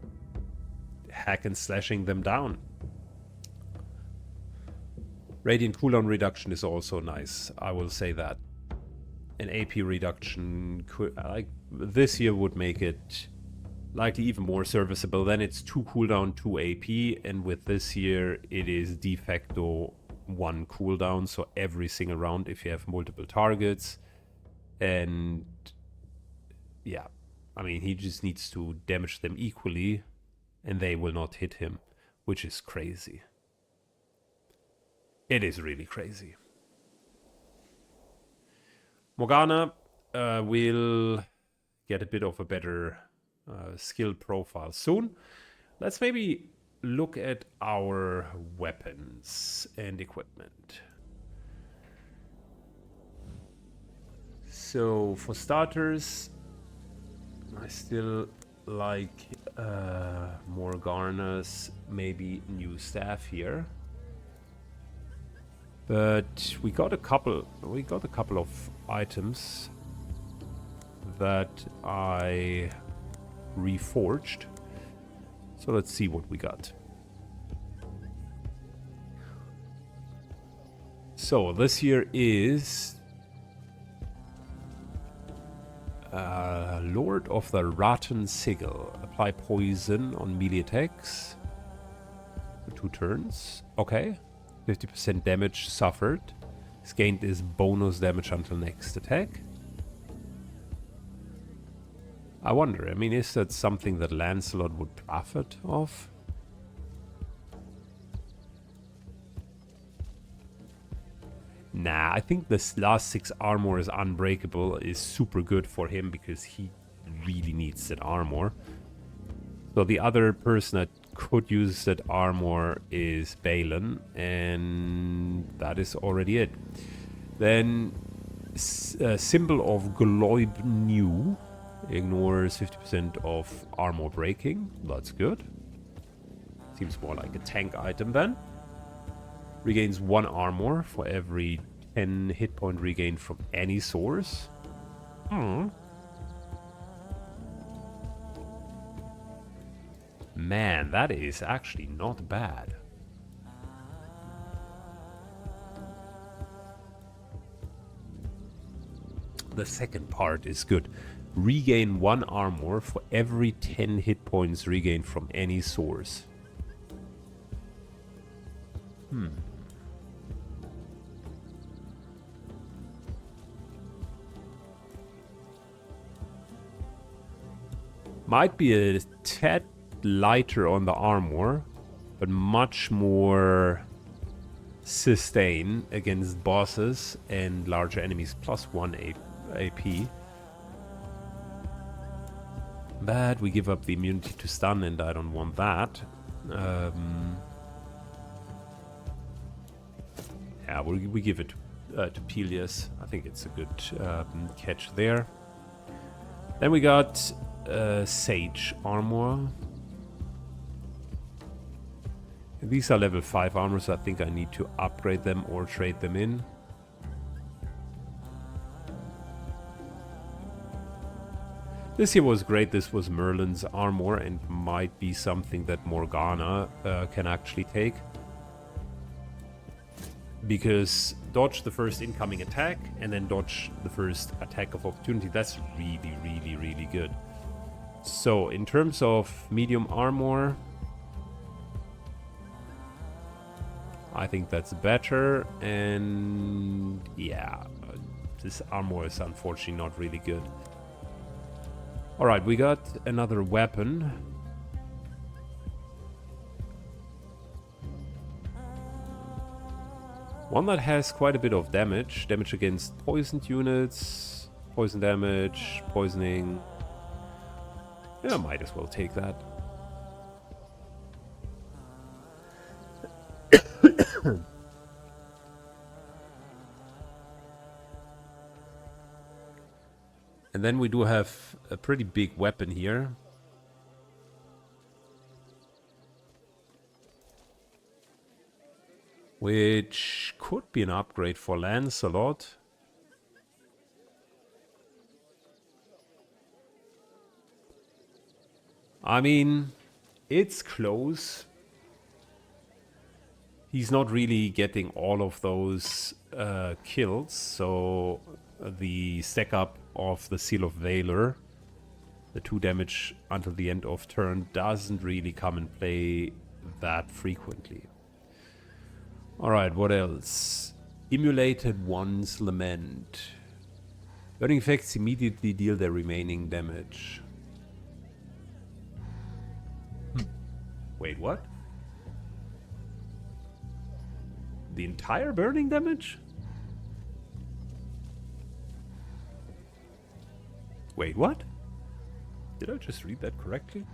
hack and slashing them down. Radiant cooldown reduction is also nice, I will say that. An AP reduction could, like this here, would make it likely even more serviceable. Then it's 2 cooldown, 2 AP, and with this here it is de facto 1 cooldown, so every single round if you have multiple targets. And yeah, I mean, he just needs to damage them equally and they will not hit him, which is crazy. It is really crazy. Morgana will get a bit of a better skill profile soon. Let's maybe look at our weapons and equipment. So for starters, I still like Morgana's maybe new staff here. But we got a couple of items that I reforged. So let's see what we got. So this here is Lord of the Rotten Sigil. Apply poison on melee attacks for 2 turns. Okay. 50% damage suffered. Is gained is bonus damage until next attack. I wonder, I mean, is that something that Lancelot would profit of? Nah, I think this last 6 armor is unbreakable is super good for him because he really needs that armor. So the other person that could use that armor is Balin, and that is already it. Then Symbol of Gloib New ignores 50% of armor breaking. That's good. Seems more like a tank item then. Regains 1 armor for every 10 hit point regained from any source. Man, that is actually not bad. The second part is good. Regain 1 armor for every 10 hit points regained from any source. Might be a tad lighter on the armor, but much more sustain against bosses and larger enemies, +1 AP. But we give up the immunity to stun, and I don't want that. Yeah, we give it to Peleus. I think it's a good catch there. Then we got Sage armor. These are level 5 armors, so I think I need to upgrade them or trade them in. This here was great. This was Merlin's armor and might be something that Morgana can actually take. Because dodge the first incoming attack and then dodge the first attack of opportunity. That's really, really, really good. So in terms of medium armor, I think that's better. And yeah, this armor is unfortunately not really good. Alright, we got another weapon. One that has quite a bit of damage. Damage against poisoned units, poison damage, poisoning. Yeah, might as well take that. And then we do have a pretty big weapon here. Which could be an upgrade for Lancelot. I mean, it's close. He's not really getting all of those kills, so the stack up of the Seal of Valor, the 2 damage until the end of turn, doesn't really come and play that frequently. Alright, what else? Emulated One's Lament. Burning effects immediately deal their remaining damage. Wait, what? The entire burning damage? Wait, what? Did I just read that correctly?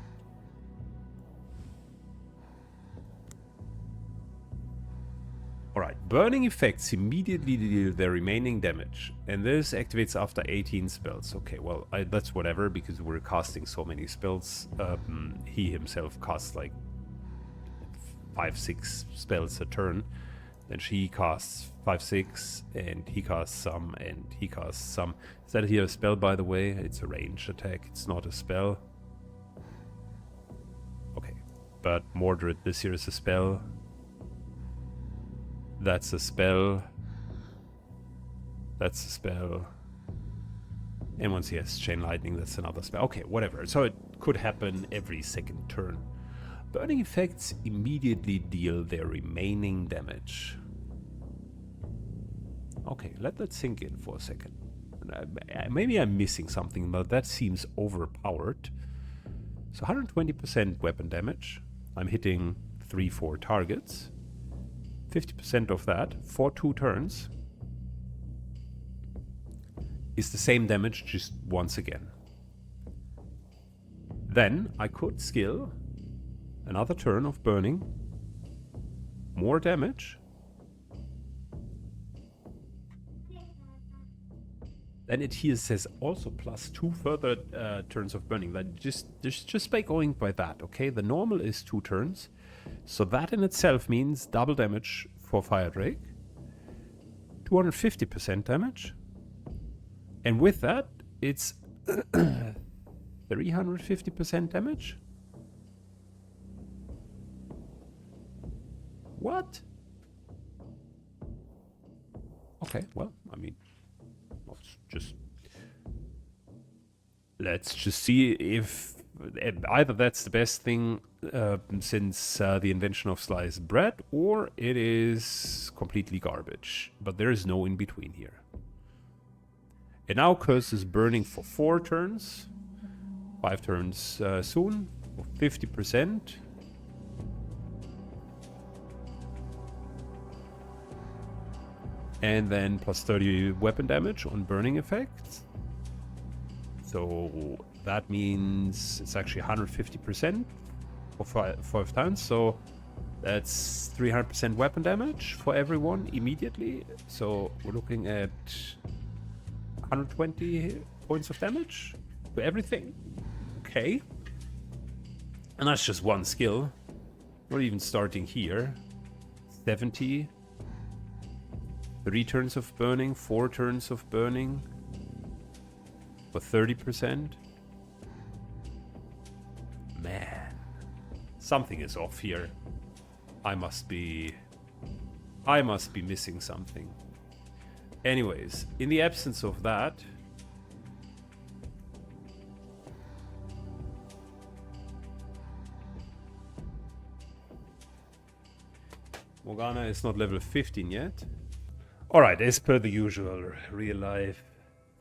Alright, burning effects immediately deal their remaining damage. And this activates after 18 spells. Okay, well, that's whatever, because we're casting so many spells. He himself casts like 5-6 spells a turn. Then she casts 5-6, and he casts some, and he casts some. Is that here a spell, by the way? It's a ranged attack, it's not a spell. Okay, but Mordred, this here is a spell. That's a spell. That's a spell. And once he has Chain Lightning, that's another spell. Okay, whatever. So it could happen every second turn. Burning effects immediately deal their remaining damage. Okay, let that sink in for a second. Maybe I'm missing something, but that seems overpowered. So 120% weapon damage. I'm hitting 3-4 targets. 50% of that for 2 turns. is the same damage just once again. Then I could skill another turn of burning, more damage. Then it here says also +2 further turns of burning. That just by going by that, okay? The normal is 2 turns. So that in itself means double damage for Fire Drake. 250% damage. And with that, it's 350% damage? What? Okay, well, I mean, let's just see if either that's the best thing since the invention of sliced bread, or it is completely garbage. But there is no in between here. And now Curse is burning for 4 turns. 5 turns soon, 50%. And then +30 weapon damage on burning effects. So that means it's actually 150% for 5 times. So that's 300% weapon damage for everyone immediately. So we're looking at 120 points of damage to everything. Okay. And that's just one skill. Not even starting here. 70. 3 turns of burning, 4 turns of burning for 30%. Man, something is off here. I must be missing something. Anyways, in the absence of that, Morgana is not level 15 yet. Alright, as per the usual, real life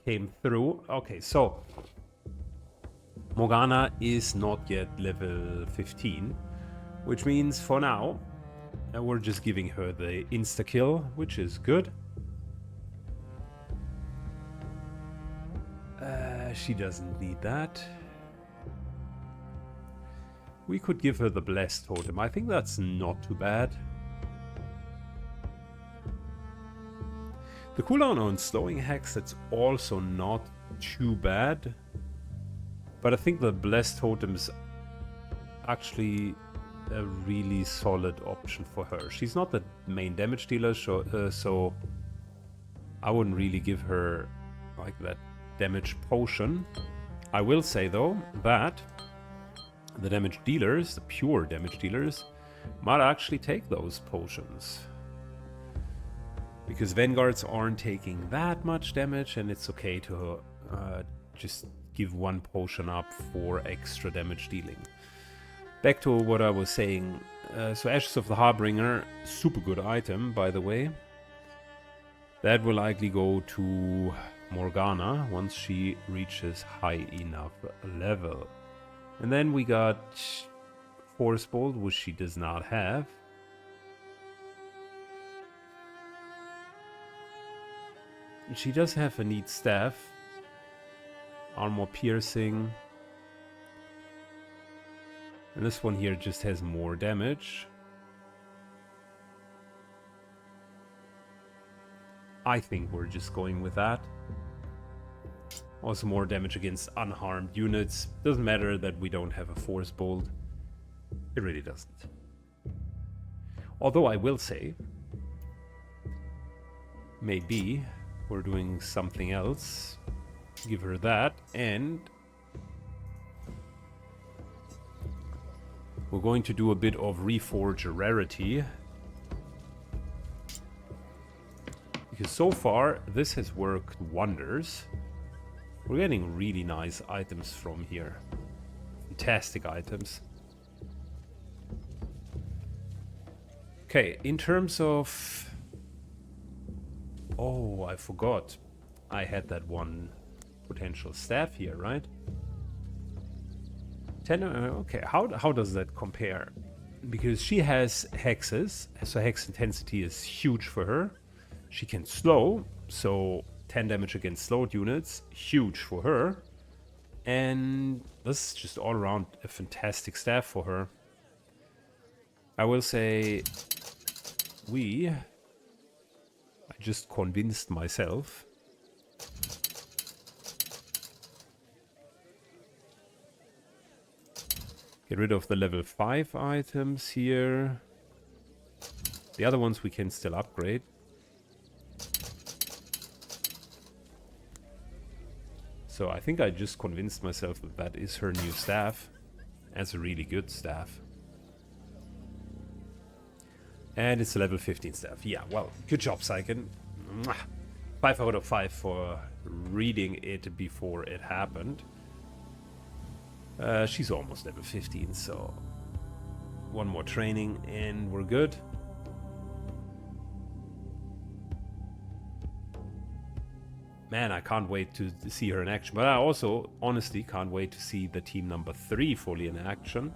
came through. Okay, so Morgana is not yet level 15, which means for now we're just giving her the insta-kill, which is good. She doesn't need that. We could give her the Blessed Totem. I think that's not too bad. The cooldown on slowing hex, that's also not too bad. But I think the Blessed Totem's actually a really solid option for her. She's not the main damage dealer, so I wouldn't really give her like that damage potion. I will say though that the damage dealers, the pure damage dealers, might actually take those potions. Because Vanguards aren't taking that much damage, and it's okay to just give 1 potion up for extra damage dealing. Back to what I was saying. So Ashes of the Harbinger, super good item, by the way. That will likely go to Morgana once she reaches high enough level. And then we got Force Bolt, which she does not have. She does have a neat staff. Armor piercing. And this one here just has more damage. I think we're just going with that. Also more damage against unharmed units. Doesn't matter that we don't have a Force Bolt. It really doesn't. Although I will say, maybe we're doing something else. Give her that, and we're going to do a bit of Reforge Rarity. Because so far, this has worked wonders. We're getting really nice items from here. Fantastic items. Okay, in terms of... Oh, I forgot. I had that one potential staff here, right? 10, okay, how does that compare? Because she has hexes, so hex intensity is huge for her. She can slow, so 10 damage against slowed units. Huge for her. And this is just all around a fantastic staff for her. I will say I just convinced myself. Get rid of the level 5 items here. The other ones we can still upgrade. So I think I just convinced myself that that is her new staff. That's a really good staff. And it's a level 15 staff. Yeah, well, good job, Saiken. 5 out of 5 for reading it before it happened. She's almost level 15, so one more training and we're good. Man, I can't wait to see her in action. But I also, honestly, can't wait to see the team number 3 fully in action.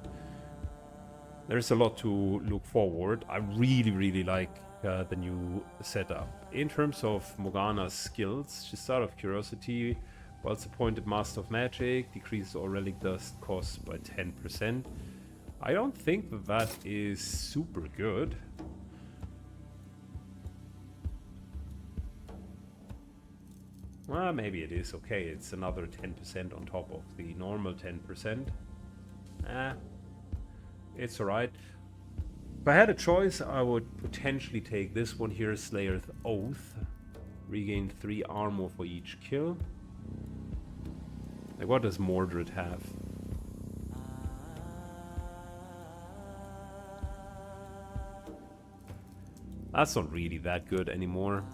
There's a lot to look forward. I really, really like the new setup. In terms of Morgana's skills, just out of curiosity, whilst appointed Master of Magic, decreases all relic dust costs by 10%. I don't think that that is super good. Well, maybe it is okay. It's another 10% on top of the normal 10%. It's alright. If I had a choice, I would potentially take this one here, Slayer's Oath. Regain 3 armor for each kill. Like, what does Mordred have? That's not really that good anymore.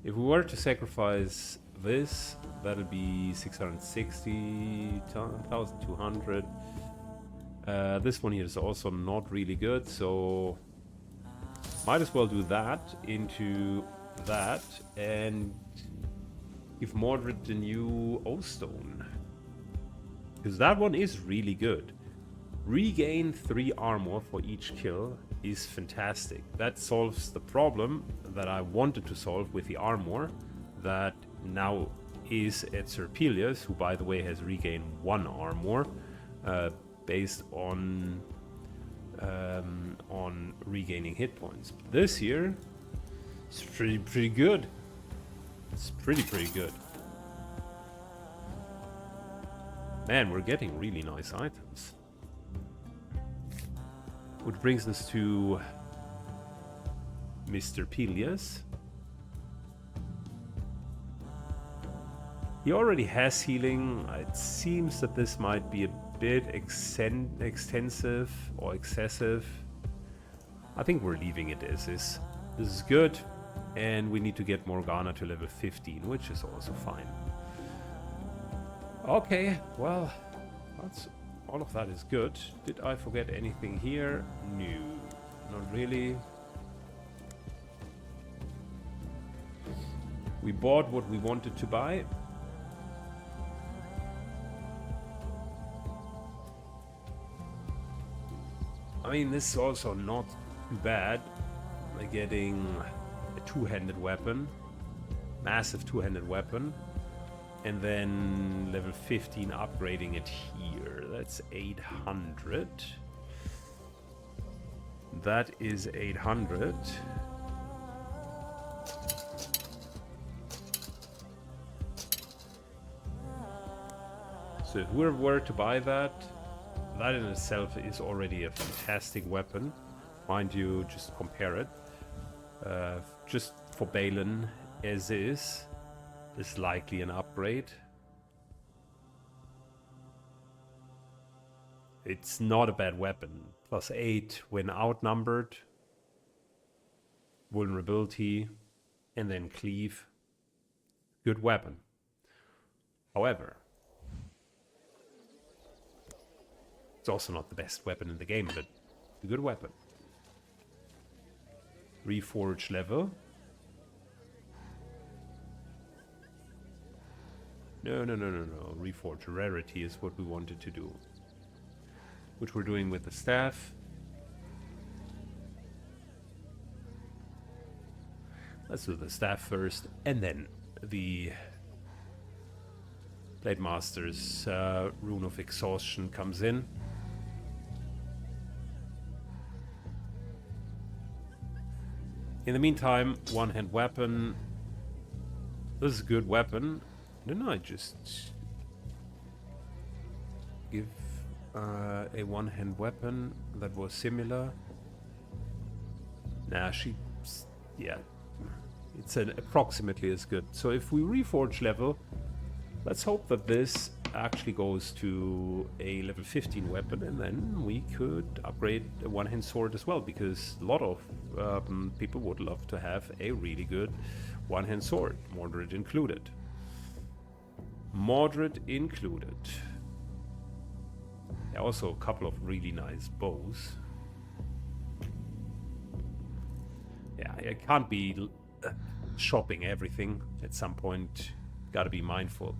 If we were to sacrifice this, that'll be 660, 1,200. This one here is also not really good, so might as well do that into that and give Mordred the new O-Stone. Because that one is really good. Regain 3 armor for each kill is fantastic. That solves the problem that I wanted to solve with the armor that now is at Sir Pelias, who by the way has regained 1 armor based on regaining hit points. But this here is pretty good. It's pretty good. Man, we're getting really nice items. Which brings us to Mr. Pelias. He already has healing. It seems that this might be a bit extensive or excessive. I think we're leaving it as is. This is good. And we need to get Morgana to level 15, which is also fine. Okay, well, that's... all of that is good. Did I forget anything here? No, not really. We bought what we wanted to buy. I mean, this is also not too bad. We're getting a two-handed weapon. Massive two-handed weapon. And then level 15 upgrading it here. That's 800. That is 800. So if we were to buy that, that in itself is already a fantastic weapon. Mind you, just compare it. Just for Balin as is likely an upgrade. It's not a bad weapon. +8 when outnumbered. Vulnerability. And then cleave. Good weapon. However, it's also not the best weapon in the game, but a good weapon. Reforge level. No. Reforge rarity is what we wanted to do. Which we're doing with the staff. Let's do the staff first, and then the Blade Master's Rune of Exhaustion comes in. In the meantime, one-hand weapon. This is a good weapon. Didn't I just give a one-hand weapon that was similar? Nah, yeah, it's approximately as good. So if we reforge level, let's hope that this actually goes to a level 15 weapon, and then we could upgrade a one-hand sword as well, because a lot of people would love to have a really good one-hand sword, Mordred included. Mordred included. Also a couple of really nice bows. Yeah, I can't be shopping everything at some point. Gotta be mindful.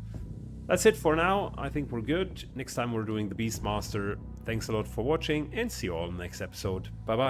That's it for now. I think we're good. Next time we're doing the Beastmaster. Thanks a lot for watching, and see you all in the next episode. Bye bye.